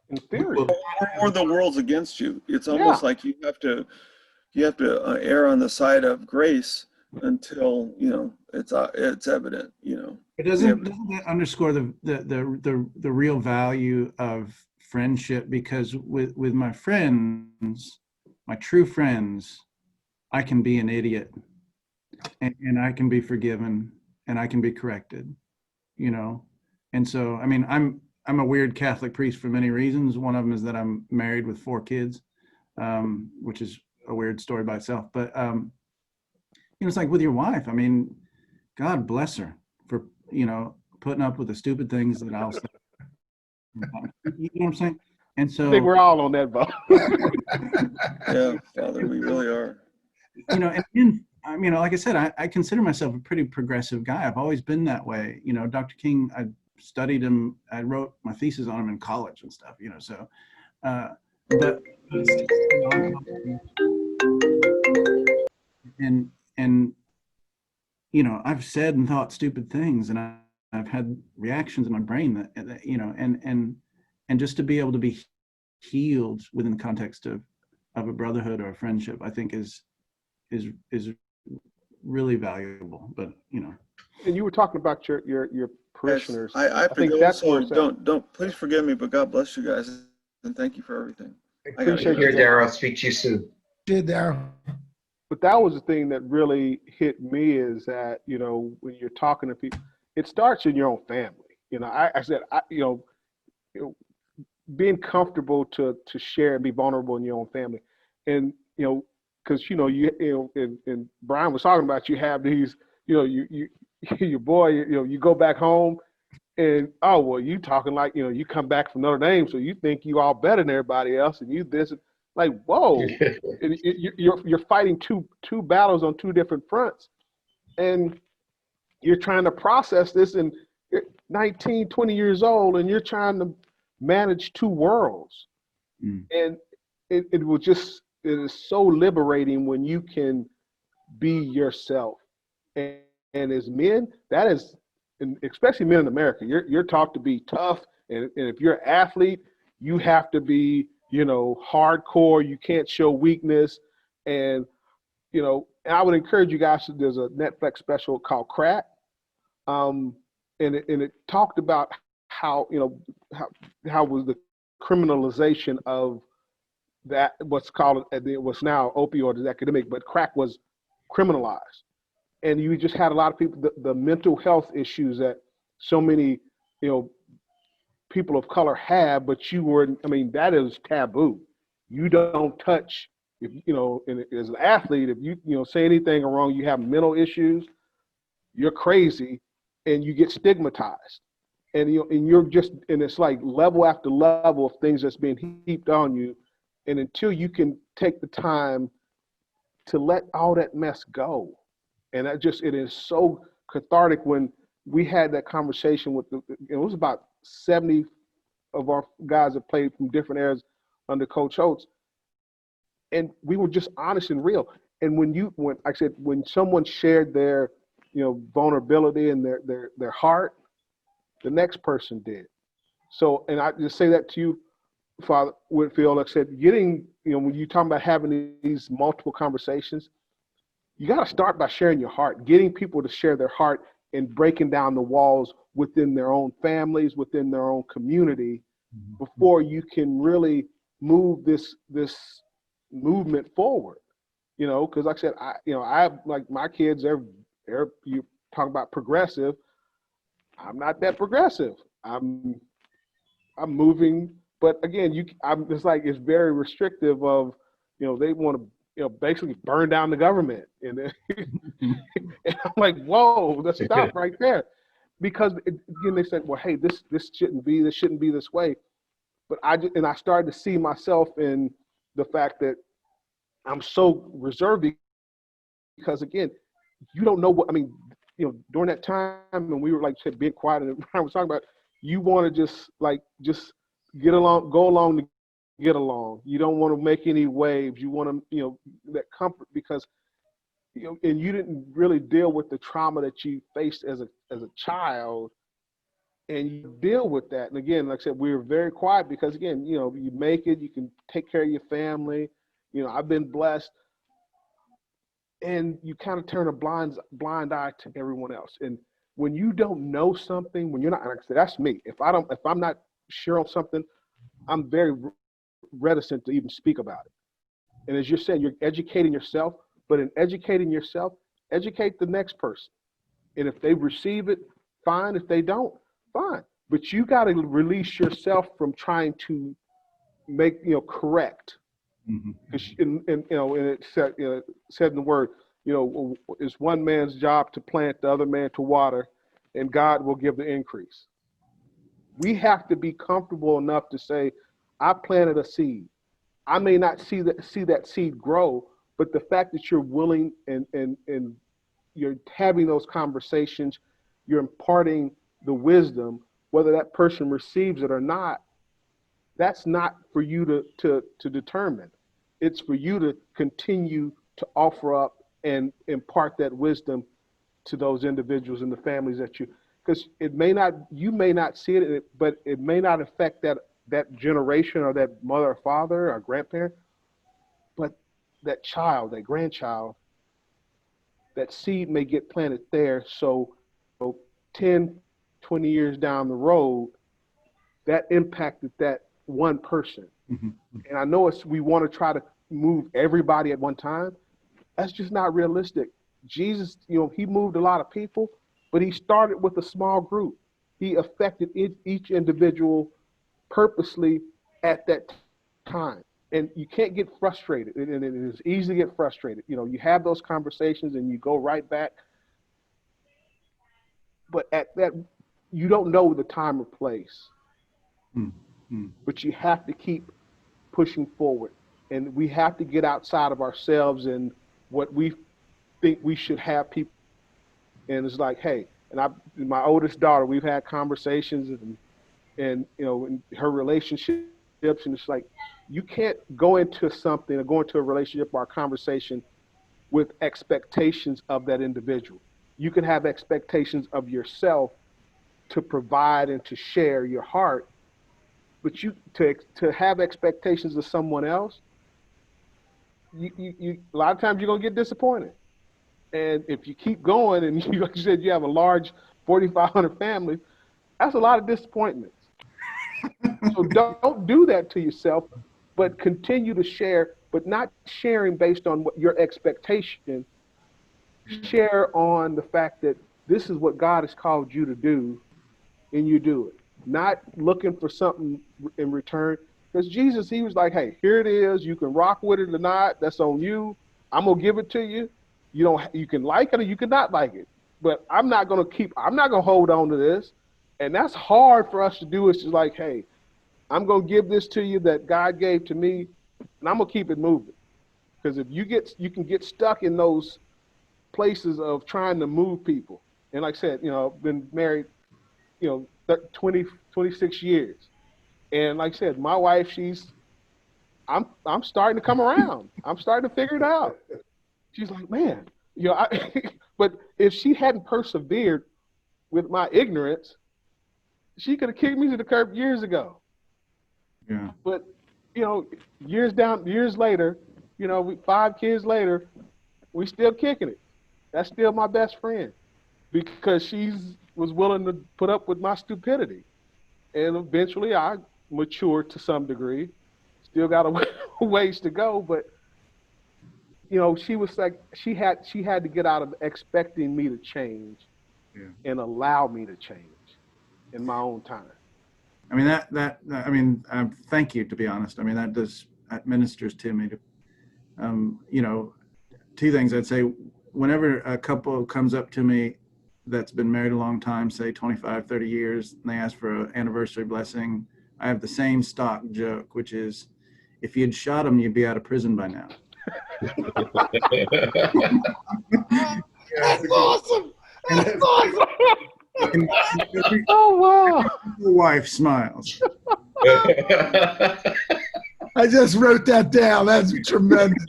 inferior. Or the world's against you. It's almost like you have to err on the side of grace until it's evident. It doesn't that underscore the real value of friendship? Because with my friends, my true friends, I can be an idiot, and I can be forgiven, and I can be corrected, And so, I mean, I'm a weird Catholic priest for many reasons. One of them is that I'm married with 4 kids, which is a weird story by itself. But it's like with your wife. I mean, God bless her for putting up with the stupid things that I'll say. You know what I'm saying? And so I think we're all on that boat. Yeah, Father, we really are. and then, like I said, I consider myself a pretty progressive guy. I've always been that way. Dr. King, I studied him. I wrote my thesis on him in college and stuff. So, but I've said and thought stupid things, and I've had reactions in my brain that and just to be able to be healed within the context of a brotherhood or a friendship, I think is really valuable. But And you were talking about your parishioners. Yes, I think forgive, that's so where it's at. don't please forgive me, but God bless you guys and thank you for everything. Appreciate Here, you. Darrell, speak to you soon. did there. But that was the thing that really hit me, is that, when you're talking to people, it starts in your own family. I said, being comfortable to share and be vulnerable in your own family. And, because, and Brian was talking about, you have these, your boy, you go back home and, oh, well, you talking like, you come back from Notre Dame, so you think you all better than everybody else, and you this, like, whoa. And you're fighting two battles on 2 different fronts, and you're trying to process this, and you're 19, 20 years old, and you're trying to manage 2 worlds. And it is so liberating when you can be yourself. And as men, that is, and especially men in America, you're taught to be tough, and if you're an athlete, you have to be hardcore. You can't show weakness. And and I would encourage you guys, there's a Netflix special called Crack, and it talked about how how was the criminalization of that, what's now opioid epidemic, but crack was criminalized. And you just had a lot of people, the mental health issues that so many people of color have, but that is taboo. You don't touch, if and as an athlete, if you say anything wrong, you have mental issues, you're crazy, and you get stigmatized. And and it's like level after level of things that's being heaped on you. And until you can take the time to let all that mess go. And it is so cathartic when we had that conversation with it was about 70 of our guys that played from different areas under Coach Oates. And we were just honest and real. And when someone shared their, vulnerability and their heart, the next person did. So, and I just say that to you, Father Whitfield, like I said, when you're talking about having these multiple conversations, you got to start by sharing your heart, getting people to share their heart and breaking down the walls within their own families, within their own community, before you can really move this movement forward. Because like I said, I like my kids, you talk about progressive. I'm not that progressive. I'm moving, but again, it's very restrictive of, they want to, basically burn down the government. And, and I'm like, whoa, let's stop right there. Because again, they said, well, hey, this shouldn't be this way. But I started to see myself in the fact that I'm so reserved because again, you don't know during that time when we were like said, being quiet and I was talking about, you want to just get along, go along to get along. You don't want to make any waves. You want to, that comfort because, and you didn't really deal with the trauma that you faced as a child, and you deal with that. And again, like I said, we were very quiet because again, you make it, you can take care of your family. I've been blessed. And you kind of turn a blind eye to everyone else. And when you don't know something, when you're not, like I said, that's me. If I'm not sure on something, I'm very reticent to even speak about it. And as you're saying, you're educating yourself, but in educating yourself, educate the next person. And if they receive it, fine. If they don't, fine. But you got to release yourself from trying to make, correct. And it said in the word, it's one man's job to plant, the other man to water, and God will give the increase. We have to be comfortable enough to say, I planted a seed. I may not see that seed grow, but the fact that you're willing and you're having those conversations, you're imparting the wisdom, whether that person receives it or not, that's not for you to determine. It's for you to continue to offer up and impart that wisdom to those individuals and the families because you may not see it, but it may not affect that generation or that mother or father or grandparent, but that child, that grandchild, that seed may get planted there. So 10, 20 years down the road, that impacted that one person. And I know we want to try to move everybody at one time. That's just not realistic. Jesus, he moved a lot of people, but he started with a small group. He affected each individual purposely at that time. And you can't get frustrated. And it is easy to get frustrated. You have those conversations and you go right back. But at that, you don't know the time or place. But you have to keep pushing forward. And we have to get outside of ourselves and what we think we should have people. And it's like, hey, and my oldest daughter, we've had conversations and in her relationships, and it's like, you can't go into something or go into a relationship or a conversation with expectations of that individual. You can have expectations of yourself to provide and to share your heart, but to have expectations of someone else, you a lot of times you're gonna get disappointed. And if you keep going and like you said, you have a large 4,500 family, that's a lot of disappointments. So don't do that to yourself, but continue to share, but not sharing based on what your expectation. Share on the fact that this is what God has called you to do, and you do it. Not looking for something in return. Because Jesus, he was like, hey, here it is. You can rock with it or not. That's on you. I'm going to give it to you. You can like it or you can not like it. But I'm not going to hold on to this. And that's hard for us to do. It's just like, hey, I'm going to give this to you that God gave to me, and I'm going to keep it moving. Because if you can get stuck in those places of trying to move people. And like I said, I've been married, 26 years. And like I said, my wife, I'm starting to come around. I'm starting to figure it out. She's like, man, but if she hadn't persevered with my ignorance, she could have kicked me to the curb years ago. Yeah. But, years later, 5 kids later, we still kicking it. That's still my best friend because she was willing to put up with my stupidity. And eventually I matured to some degree. Still got a ways to go, but she was like, she had to get out of expecting me to change and allow me to change in my own time. I mean, thank you, to be honest. I mean, that ministers to me to, two things I'd say. Whenever a couple comes up to me that's been married a long time, say 25, 30 years, and they ask for an anniversary blessing, I have the same stock joke, which is, if you'd shot him, you'd be out of prison by now. That's awesome. That's awesome. And Oh, wow. your wife smiles. I just wrote that down. That's tremendous.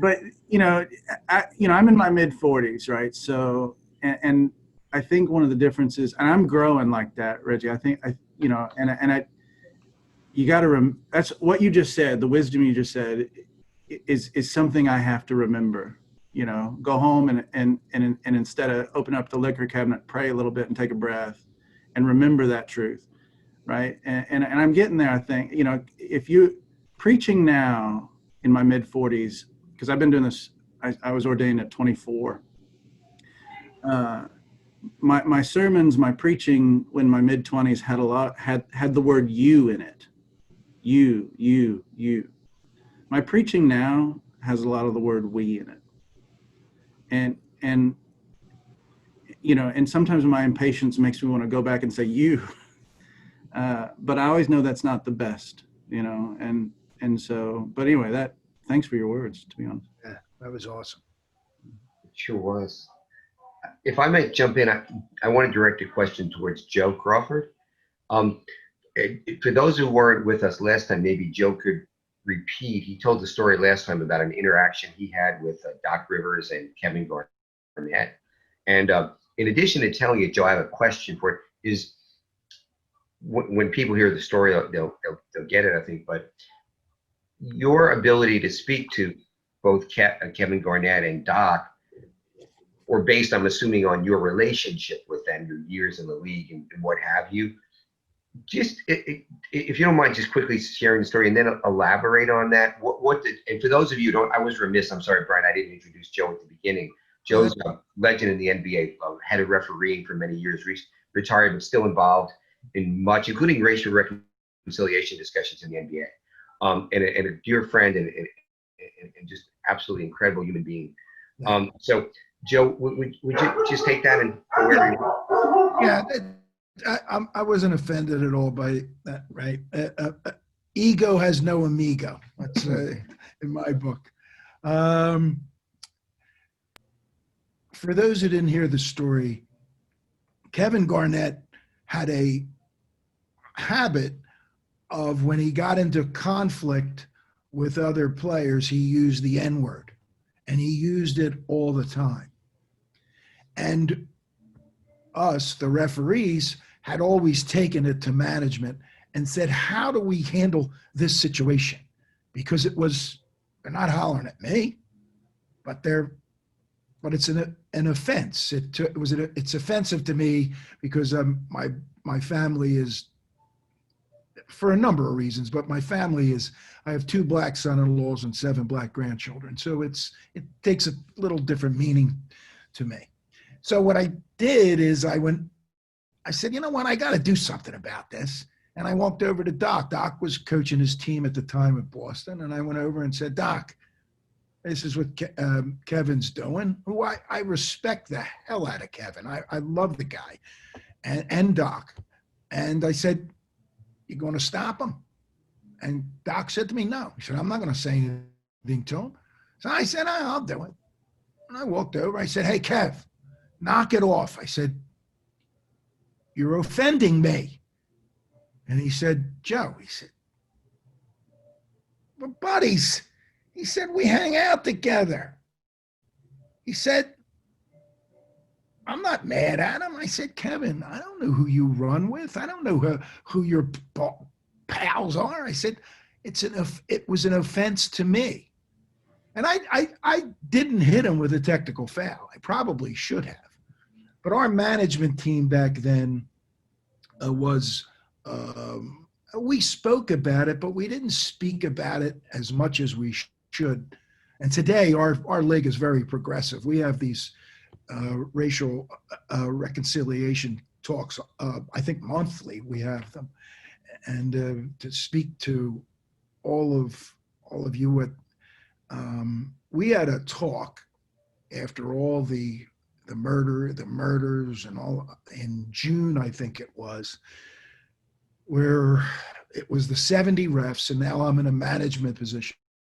But I'm in my mid 40s, right? So, and I think one of the differences, and I'm growing like that, Reggie. I think you got to that's what you just said. The wisdom you just said is something I have to remember. Go home and instead of open up the liquor cabinet, pray a little bit and take a breath, and remember that truth, right? And I'm getting there. I think if you preaching now in my mid 40s. Because I've been doing this, I was ordained at 24. My sermons, my preaching when my mid 20s had the word you in it. You. My preaching now has a lot of the word we in it. And sometimes my impatience makes me want to go back and say you. But I always know that's not the best, and so, but anyway, thanks for your words, to be honest. Yeah, that was awesome. It sure was. If I might jump in, I want to direct a question towards Joe Crawford. For those who weren't with us last time, maybe Joe could repeat. He told the story last time about an interaction he had with Doc Rivers and Kevin Garnett. And in addition to telling it, Joe, I have a question for it. Is when people hear the story, they'll get it, I think. But your ability to speak to both Kevin Garnett and Doc, or based, I'm assuming, on your relationship with them, your years in the league and what have you, just if you don't mind just quickly sharing the story and then elaborate on that. And for those of you who don't, I was remiss, I'm sorry, Brian, I didn't introduce Joe at the beginning. Joe's a legend in the NBA, head of refereeing for many years, retired, but still involved in much, including racial reconciliation discussions in the NBA. And a dear friend and just absolutely incredible human being. So, Joe, would you just take that and go wherever you want? Yeah, I wasn't offended at all by that, right? Ego has no amigo, let's say, in my book. For those who didn't hear the story, Kevin Garnett had a habit of, when he got into conflict with other players, he used the N-word, and he used it all the time. And us, the referees, had always taken it to management and said, how do we handle this situation? Because they're not hollering at me, but it's an offense. It's offensive to me because my family is, for a number of reasons, but my family is, I have 2 black son-in-laws and 7 black grandchildren. So it takes a little different meaning to me. So what I did is I said, you know what, I got to do something about this. And I walked over to Doc. Doc was coaching his team at the time at Boston. And I went over and said, Doc, this is what Kevin's doing, who I respect the hell out of Kevin. I love the guy and Doc. And I said, you going to stop him? And Doc said to me, no. He said, I'm not going to say anything to him. So I said, I'll do it. And I walked over. I said, hey, Kev, knock it off. I said, you're offending me. And he said, Joe, he said, we're buddies. He said, we hang out together. He said, I'm not mad at him. I said, Kevin, I don't know who you run with. I don't know who your pals are. I said, it was an offense to me. And I didn't hit him with a technical foul. I probably should have. But our management team back then we spoke about it, but we didn't speak about it as much as we should. And today our league is very progressive. We have these racial reconciliation talks. I think monthly we have them. And to speak to all of you at, we had a talk after all the murders and all in June, I think it was, where it was the 70 refs, and now I'm in a management position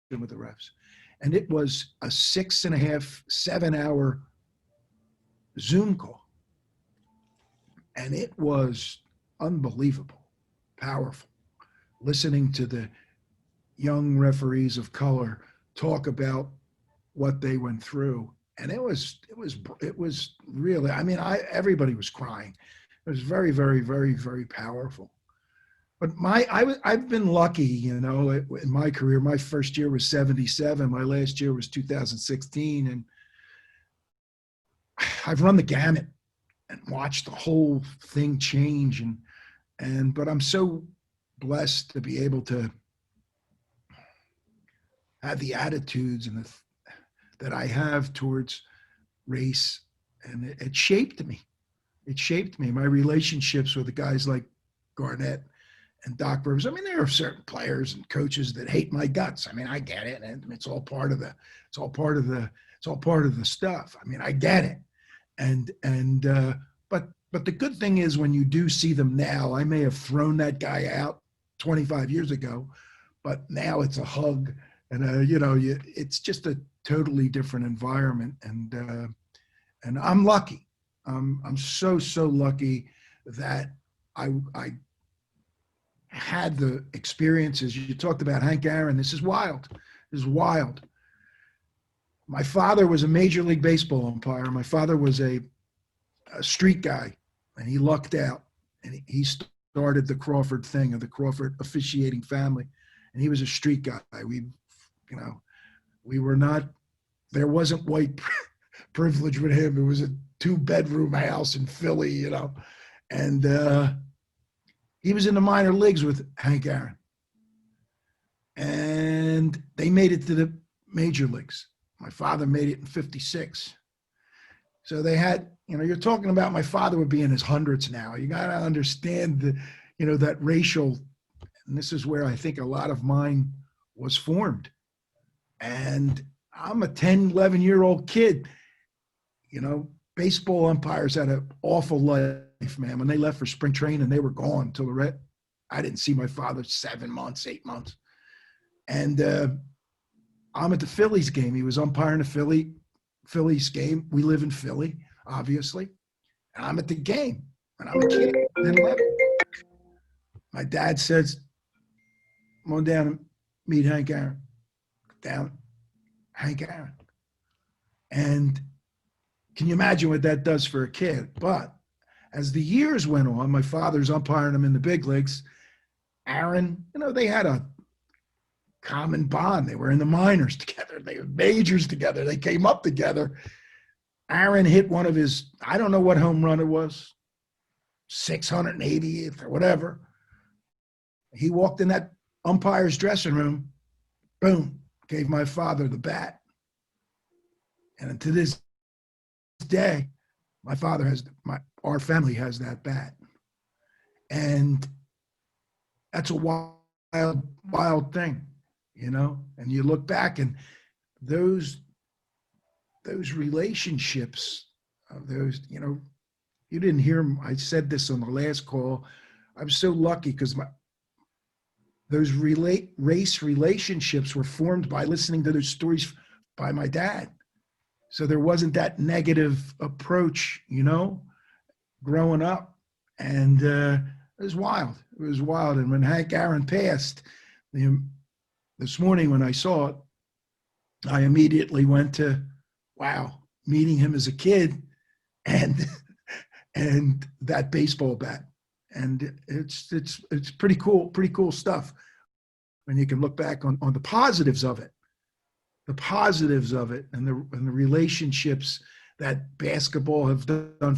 with the refs. And it was a 6.5, 7 hour Zoom call. And it was unbelievable, powerful, listening to the young referees of color talk about what they went through. And it was really, I mean, everybody was crying. It was very, very, very, very powerful. But I've been lucky, you know, in my career. My first year was 77. My last year was 2016. And I've run the gamut and watched the whole thing change. But I'm so blessed to be able to have the attitudes and that I have towards race. And it shaped me. It shaped me. My relationships with the guys like Garnett and Doc Rivers. I mean, there are certain players and coaches that hate my guts. I mean, I get it, and it's all part of the stuff. I mean, I get it, but the good thing is when you do see them now, I may have thrown that guy out 25 years ago, but now it's a hug, and you know, it's just a totally different environment, and I'm lucky. I'm so lucky that I had the experiences. You talked about Hank Aaron. This is wild. This is wild. My father was a Major League Baseball umpire. My father was a street guy, and he lucked out. And he started the Crawford thing, of the Crawford officiating family. And he was a street guy. We were not, there wasn't white privilege with him. It was a 2-bedroom house in Philly, you know. And he was in the minor leagues with Hank Aaron. And they made it to the major leagues. My father made it in 56. So they had, you know, you're talking about my father would be in his hundreds now. You got to understand that racial, and this is where I think a lot of mine was formed. And I'm a 10, 11-year-old kid. You know, baseball umpires had an awful life, man. When they left for spring training, they were gone until the red. I didn't see my father 7 months, 8 months. And I'm at the Phillies game. He was umpiring the Phillies game. We live in Philly, obviously. And I'm at the game. And I'm a kid, 10, 11. My dad says, come on down and meet Hank Aaron. Down, Hank Aaron. And can you imagine what that does for a kid? But as the years went on, my father's umpiring him in the big leagues. Aaron, you know, they had a common bond. They were in the minors together. They were majors together. They came up together. Aaron hit one of his, I don't know what home run it was, 680th or whatever. He walked in that umpire's dressing room, boom, gave my father the bat. And to this day, my father has, our family has that bat. And that's a wild thing, you know? And you look back and those relationships, those, you know, you didn't hear him. I said this on the last call. I'm so lucky because those race relationships were formed by listening to those stories by my dad. So there wasn't that negative approach, you know, growing up. And it was wild. It was wild. And when Hank Aaron passed, this morning when I saw it, I immediately went to, wow, meeting him as a kid and and that baseball bat. And it's pretty cool stuff. And you can look back on the positives of it, and the relationships that basketball has done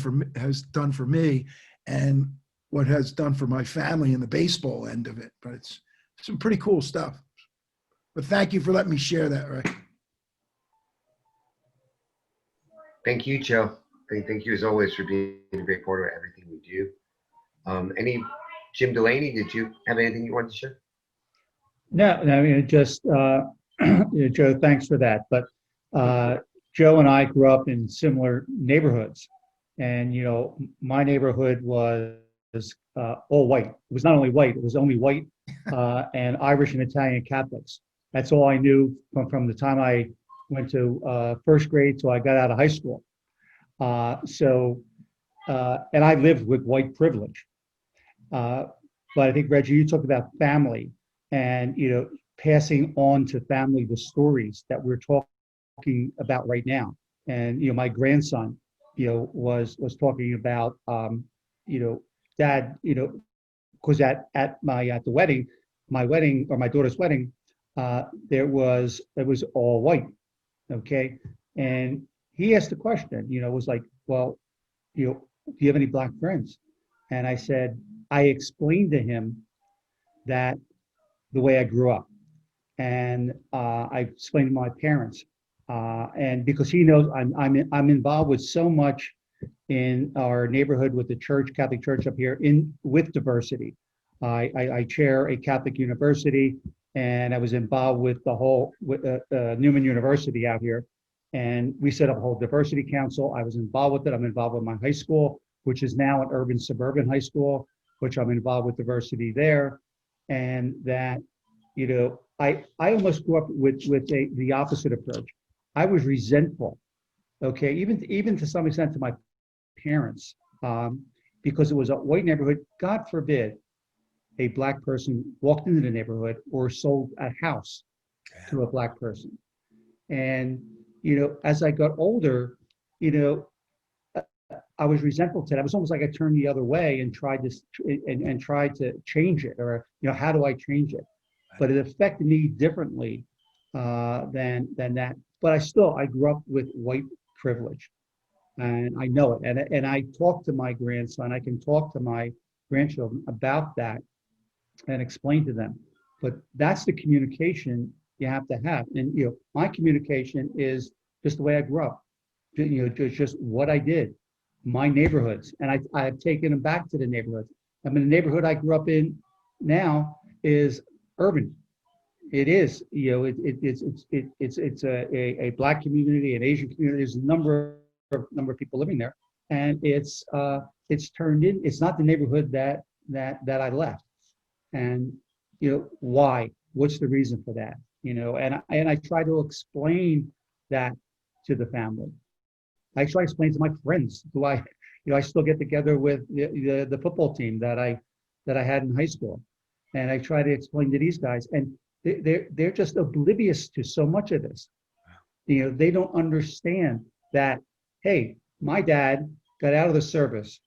for me, and what has done for my family in the baseball end of it. But it's some pretty cool stuff. But thank you for letting me share that, Ray. Thank you, Joe. Thank you as always for being a great part of everything we do. Jim Delaney, did you have anything you wanted to share? No, I mean, just, Joe, thanks for that. But Joe and I grew up in similar neighborhoods. And, you know, my neighborhood was all white. It was not only white, it was only white and Irish and Italian Catholics. That's all I knew from the time I went to first grade till I got out of high school. And I lived with white privilege. But I think, Reggie, you talked about family and, you know, passing on to family the stories that we're talking about right now. And, you know, my grandson, you know, was talking about, you know, Dad, you know, because at the wedding, my daughter's wedding, it was all white. Okay. And he asked the question, you know, was like, well, you know, do you have any black friends? And I said, I explained to him that the way I grew up. And I explained to my parents. And because he knows I'm involved with so much in our neighborhood with the church, Catholic Church up here with diversity. I chair a Catholic university, and I was involved with the whole Newman University out here. And we set up a whole diversity council. I was involved with it. I'm involved with my high school, which is now an urban suburban high school, which I'm involved with diversity there. And that, you know, I almost grew up with the opposite approach. I was resentful, okay, even to some extent to my parents, because it was a white neighborhood. God forbid a black person walked into the neighborhood or sold a house to a black person. And, you know, as I got older, you know, I was resentful to that. It was almost like I turned the other way and tried to change it, or, you know, how do I change it? But it affected me differently than that. But I grew up with white privilege, and I know it. And I talk to my grandson. I can talk to my grandchildren about that and explain to them. But that's the communication you have to have. And, you know, my communication is just the way I grew up. You know, just what I did, my neighborhoods, and I've taken them back to the neighborhoods. I mean, the neighborhood I grew up in now is urban. It is, you know, it's a black community, an Asian community. There's a number of people living there, and it's turned in. It's not the neighborhood that I left. And, you know, why? What's the reason for that? You know, and I try to explain that to the family. I try to explain to my friends who I still get together with the football team that I had in high school, and I try to explain to these guys, and they're just oblivious to so much of this. You know, they don't understand that, hey, my dad got out of the service,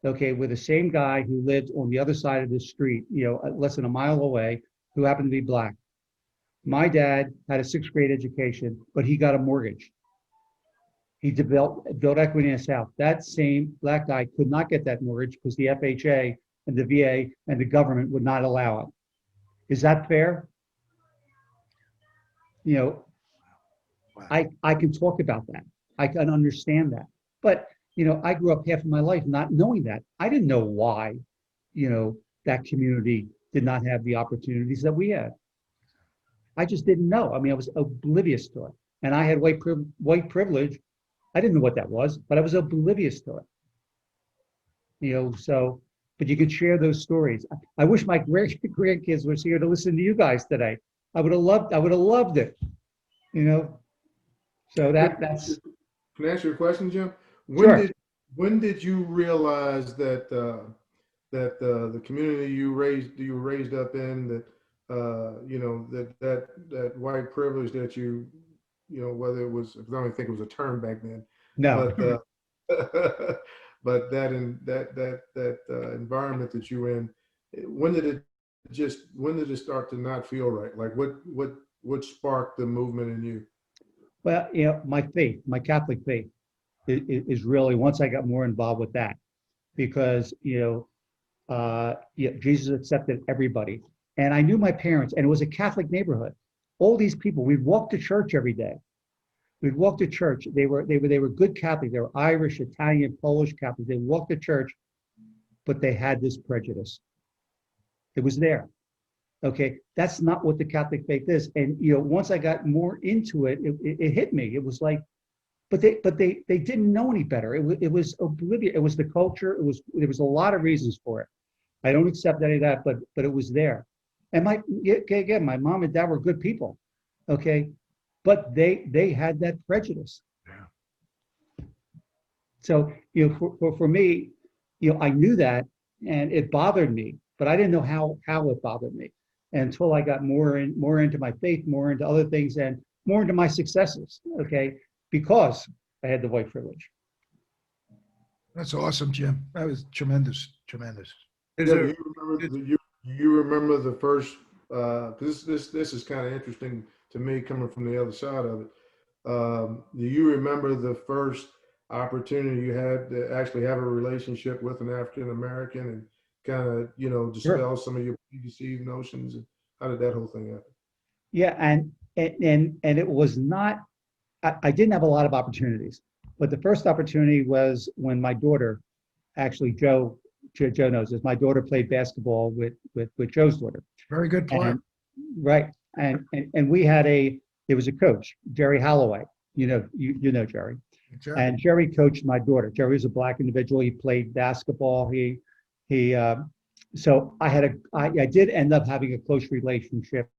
okay, with the same guy who lived on the other side of the street, you know, less than a mile away, who happened to be black. My dad had a 6th grade education, but he got a mortgage. He built equity in his house. That same black guy could not get that mortgage because the FHA and the VA and the government would not allow it. Is that fair? You know, wow. I can talk about that. I can understand that. But, you know, I grew up half of my life not knowing that. I didn't know why, you know, that community did not have the opportunities that we had. I just didn't know. I mean, I was oblivious to it. And I had white privilege. I didn't know what that was, but I was oblivious to it. So, but you could share those stories. I wish my grandkids was here to listen to you guys today. I would have loved it. So that's. Can I ask you a question, Jim? Sure. When did you realize that the community you were raised up in, that that white privilege that whether it was, I don't think it was a term back then. No. But but that environment that you were in, when did it start to not feel right? Like what sparked the movement in you? Well, my faith, my Catholic faith is really, once I got more involved with that, because, Jesus accepted everybody. And I knew my parents, and it was a Catholic neighborhood. All these people, we'd walk to church every day. We'd walk to church. They were good Catholics. They were Irish, Italian, Polish Catholics. They walked to church, but they had this prejudice. It was there. Okay, that's not what the Catholic faith is. And once I got more into it, it hit me. It was like, but they didn't know any better. It was oblivious. It was the culture. There was a lot of reasons for it. I don't accept any of that, but it was there. And my mom and dad were good people. Okay, but they had that prejudice. Yeah. So for me, I knew that, and it bothered me, but I didn't know how it bothered me until I got more into my faith, more into other things, and more into my successes. Okay, because I had the white privilege. That's awesome, Jim. That was tremendous. Yeah, you remember the first, this is kind of interesting to me coming from the other side of it. Do you remember the first opportunity you had to actually have a relationship with an African American and kind of, dispel Sure. some of your preconceived notions? And how did that whole thing happen? Yeah, and it was not, I didn't have a lot of opportunities, but the first opportunity was when my daughter, actually Joe knows this, my daughter played basketball with Joe's daughter. Very good player. And, right, and we had there was a coach, Jerry Holloway. You know Jerry. Jerry. And Jerry coached my daughter. Jerry was a Black individual. He played basketball. So I did end up having a close relationship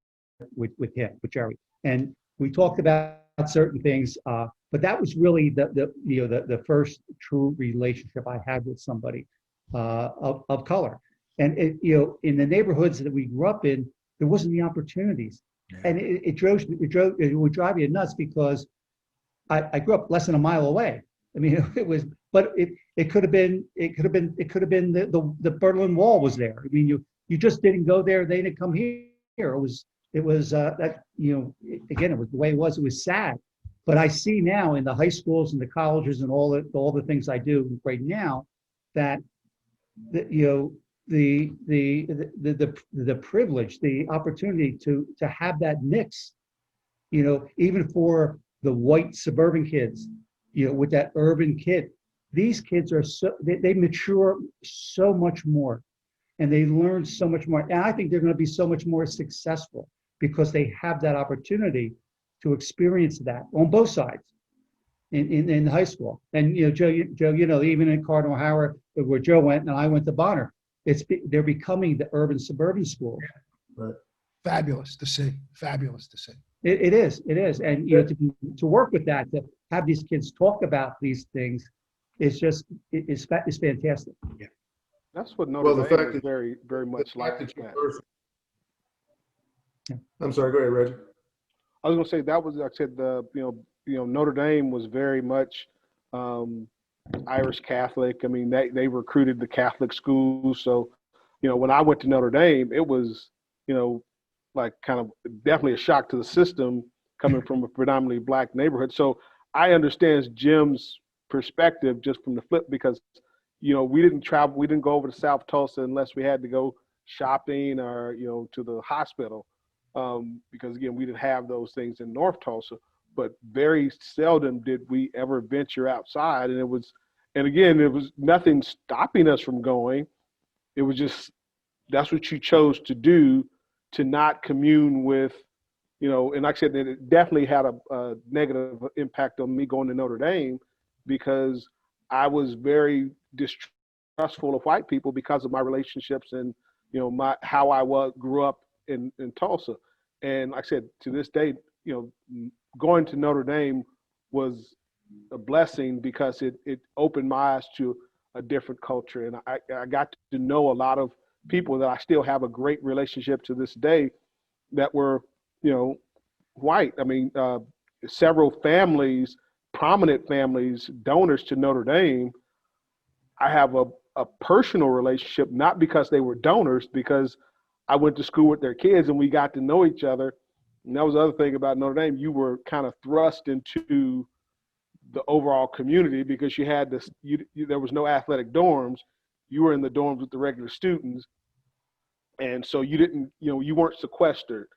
with him, with Jerry, and we talked about certain things. But that was really the first true relationship I had with somebody of color. And in the neighborhoods that we grew up in, there wasn't the opportunities, and it would drive you nuts because I grew up less than a mile away. I mean, it could have been the Berlin Wall was there. I mean, you just didn't go there. They didn't come here. It was that, again, it was the way it was. It was sad. But I see now in the high schools and the colleges and all the things I do right now that the privilege, the opportunity to have that mix, even for the white suburban kids, with that urban kid, these kids are they mature so much more, and they learn so much more. And I think they're going to be so much more successful because they have that opportunity to experience that on both sides in high school. And Joe, even in Cardinal Howard, where Joe went and I went to Bonner, they're becoming the urban suburban schools. Right. Fabulous to see. It is, and to work with that, to have these kids talk about these things, it's fantastic. Yeah. That's what Notre Dame is very, very much like. I'm sorry, go ahead, Reggie. I was going to say that was, like I said, Notre Dame was very much Irish Catholic. I mean, they recruited the Catholic schools. So, when I went to Notre Dame, it was, like kind of definitely a shock to the system coming from a predominantly Black neighborhood. So I understand Jim's perspective just from the flip because, we didn't travel, we didn't go over to South Tulsa unless we had to go shopping or, to the hospital. Because again, we didn't have those things in North Tulsa, but very seldom did we ever venture outside. And again, it was nothing stopping us from going. It was just, that's what you chose to do, to not commune with, and like I said, that it definitely had a negative impact on me going to Notre Dame, because I was very distrustful of white people because of my relationships and, how I grew up in Tulsa. And like I said, to this day, going to Notre Dame was a blessing because it opened my eyes to a different culture. And I got to know a lot of people that I still have a great relationship to this day that were, white. I mean, several families, prominent families, donors to Notre Dame, I have a personal relationship, not because they were donors, because I went to school with their kids and we got to know each other. And that was the other thing about Notre Dame. You were kind of thrust into the overall community because you had this, there was no athletic dorms. You were in the dorms with the regular students. And so you didn't, you weren't sequestered.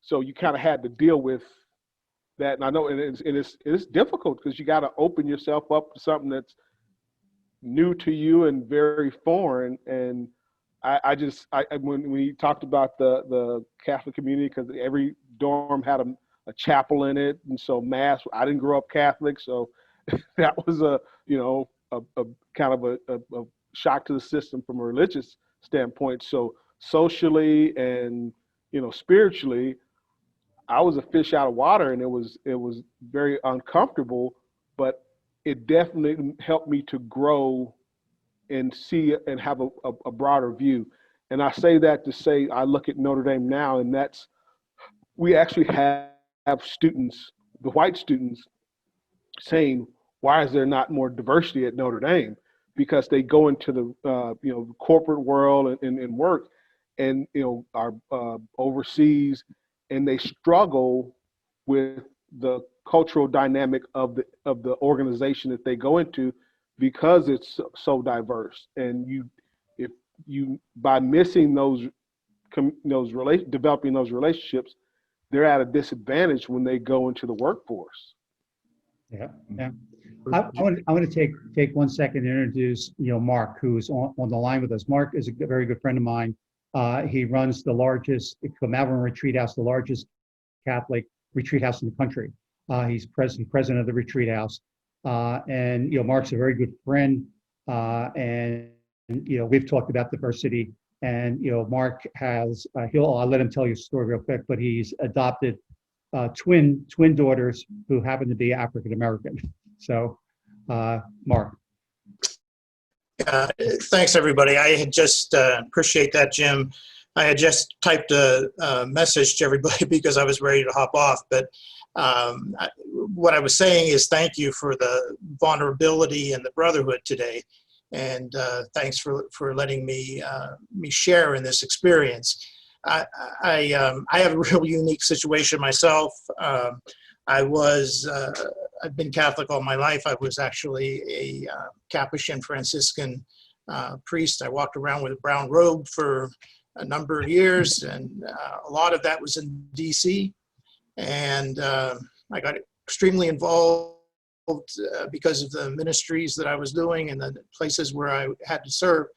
So you kind of had to deal with that. And I know it's difficult because you got to open yourself up to something that's new to you and very foreign. And when we talked about the Catholic community, because every dorm had a chapel in it, and so mass. I didn't grow up Catholic, so that was a kind of a shock to the system from a religious standpoint. So socially and spiritually, I was a fish out of water, and it was very uncomfortable, but it definitely helped me to grow and see and have a broader view. And I say that to say, I look at Notre Dame now, and we actually have students, the white students, saying, why is there not more diversity at Notre Dame? Because they go into the corporate world and work, and are overseas, and they struggle with the cultural dynamic of the organization that they go into, because it's so diverse. And if you by missing developing those relationships, they're at a disadvantage when they go into the workforce. Yeah. I want to take 1 second to introduce Mark, who's on the line with us. Mark is a very good friend of mine. He runs the largest Malvern Retreat House, the largest Catholic retreat house in the country. He's president of the retreat house, and Mark's a very good friend. And we've talked about diversity. And Mark has I'll let him tell you a story real quick, but he's adopted twin daughters who happen to be African American. So, Mark. Thanks, everybody. I had just appreciate that, Jim. I had just typed a message to everybody because I was ready to hop off. But what I was saying is thank you for the vulnerability and the brotherhood today. And thanks for letting me share in this experience. I have a real unique situation myself. I've been Catholic all my life. I was actually a Capuchin Franciscan priest. I walked around with a brown robe for a number of years, and a lot of that was in DC. And I got extremely involved because of the ministries that I was doing and the places where I had to serve,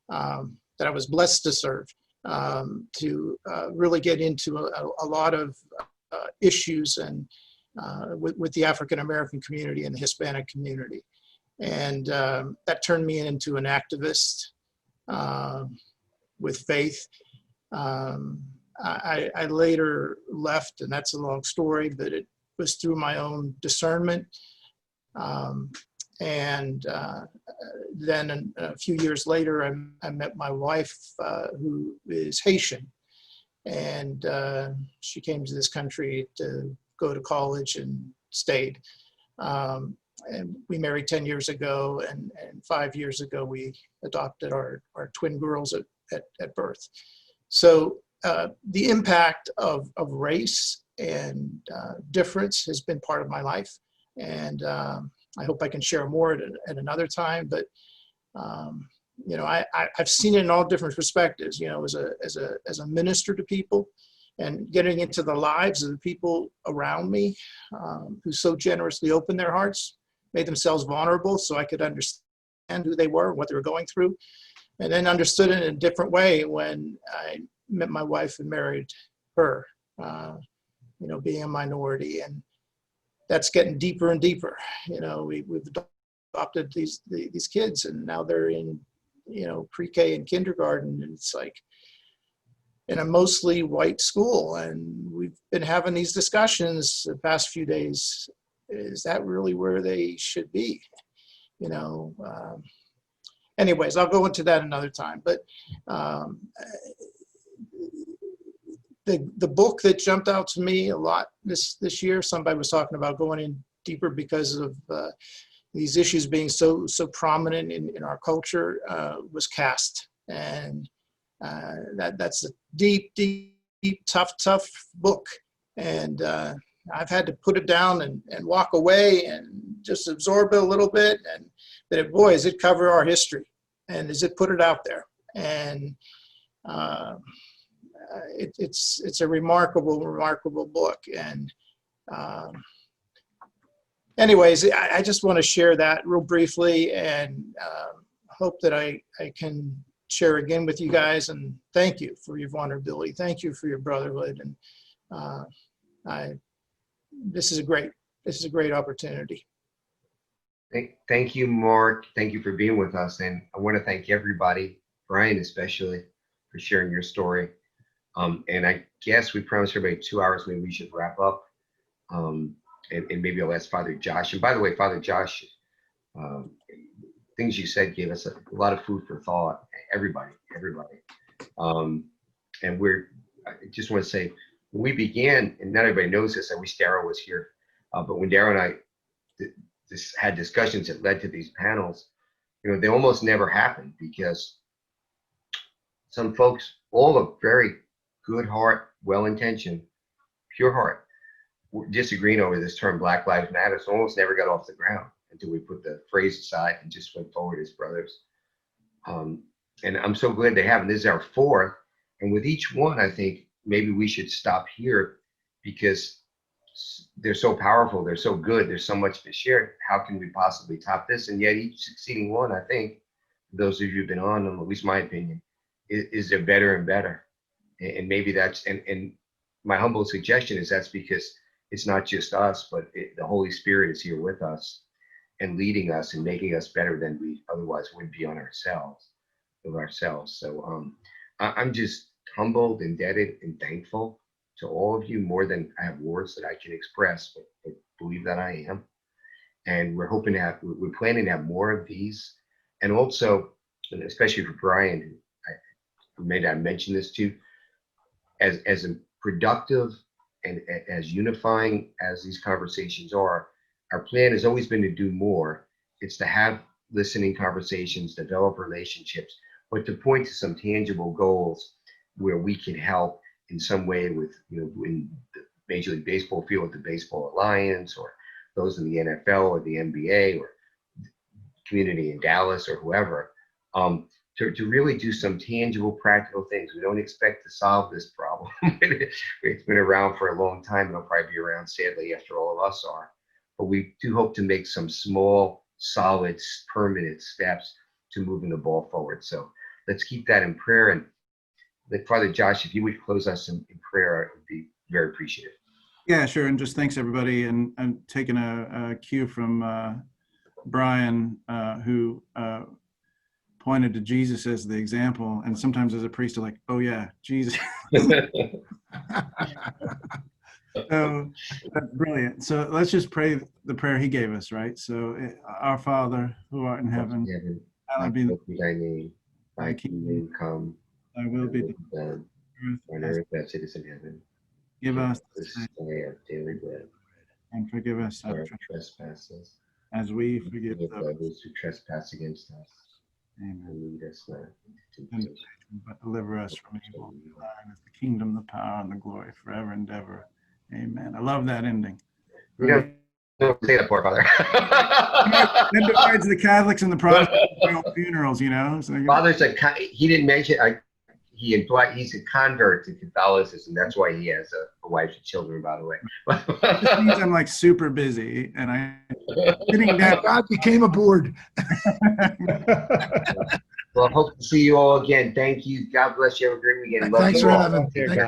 that I was blessed to serve, to really get into a lot of issues and with the African American community and the Hispanic community. And that turned me into an activist with faith. I later left, and that's a long story, but it was through my own discernment. And then a few years later, I met my wife, who is Haitian. And she came to this country to go to college and stayed. And we married 10 years ago, and 5 years ago, we adopted our twin girls at birth. So the impact of race and difference has been part of my life. And I hope I can share more at another time, but I've seen it in all different perspectives, as a minister to people and getting into the lives of the people around me, who so generously opened their hearts, made themselves vulnerable so I could understand who they were, what they were going through. and then understood it in a different way when I met my wife and married her, being a minority. And that's getting deeper and deeper. We've adopted these kids, and now they're in, pre-K and kindergarten. And it's like in a mostly white school. And we've been having these discussions the past few days. Is that really where they should be? Anyways, I'll go into that another time. But the book that jumped out to me a lot this year, somebody was talking about going in deeper because of these issues being so prominent in our culture, was Cast. And that's a deep, tough book. And I've had to put it down and walk away and just absorb it a little bit. And that, boy, does it cover our history, and does it put it out there. And it's a remarkable book. And anyways, I just want to share that real briefly, and hope that I can share again with you guys. And thank you for your vulnerability. Thank you for your brotherhood. And this is a great opportunity. Thank you, Mark. Thank you for being with us. And I want to thank everybody, Brian especially, for sharing your story. And I guess we promised everybody 2 hours, maybe we should wrap up. And maybe I'll ask Father Josh. And by the way, Father Josh, things you said gave us a lot of food for thought. Everybody. And I just want to say, when we began, and not everybody knows this, I wish Darrell was here, but when Darrell and I had discussions that led to these panels, they almost never happened, because some folks, all of very good heart, well-intentioned, pure heart, were disagreeing over this term Black Lives Matter, so almost never got off the ground until we put the phrase aside and just went forward as brothers. And I'm so glad to have, and this is our fourth, and with each one, I think maybe we should stop here, because they're so powerful, they're so good, there's so much to share. How can we possibly top this? And yet each succeeding one, I think, those of you who've been on them, at least my opinion, is they're better and better. And maybe that's, and my humble suggestion is that's because it's not just us, but the Holy Spirit is here with us and leading us and making us better than we otherwise would be on ourselves. So I'm just humbled, indebted, and thankful to all of you, more than I have words that I can express, but I believe that I am. And we're planning to have more of these. And also, and especially for Brian, who I mentioned this to, as a productive and as unifying as these conversations are, our plan has always been to do more. It's to have listening conversations, develop relationships, but to point to some tangible goals where we can help in some way with, in the Major League Baseball field with the Baseball Alliance, or those in the NFL or the NBA, or community in Dallas, or whoever, to really do some tangible, practical things. We don't expect to solve this problem. It's been around for a long time. It'll probably be around, sadly, after all of us are. But we do hope to make some small, solid, permanent steps to moving the ball forward. So let's keep that in prayer. And Father Josh, if you would close us in prayer, I would be very appreciative. Yeah, sure. And just thanks, everybody. And I'm taking a cue from Brian, who pointed to Jesus as the example. And sometimes as a priest, I'm like, oh yeah, Jesus. So that's brilliant. So let's just pray the prayer he gave us, right? So, our Father, who art in heaven, hallowed be thy name. Thy kingdom come. Thy will be done on earth as it is in heaven. Give us this day our daily bread, and forgive us our trespasses, as we forgive those who trespass against us. Amen. And lead us not into temptation, but deliver us from evil. Thine is the kingdom, the power, and the glory forever and ever. Amen. I love that ending. Don't say that, poor Father. That divides the Catholics and the Protestants funerals, So, Father's he didn't mention, he implied he's a convert to Catholicism. That's why he has a wife and children, by the way. This means I'm like super busy, and I'm sitting down. God became a board. Well, I hope to see you all again. Thank you. God bless you. Have a great weekend. Love Thanks you for all. having. Here, thank-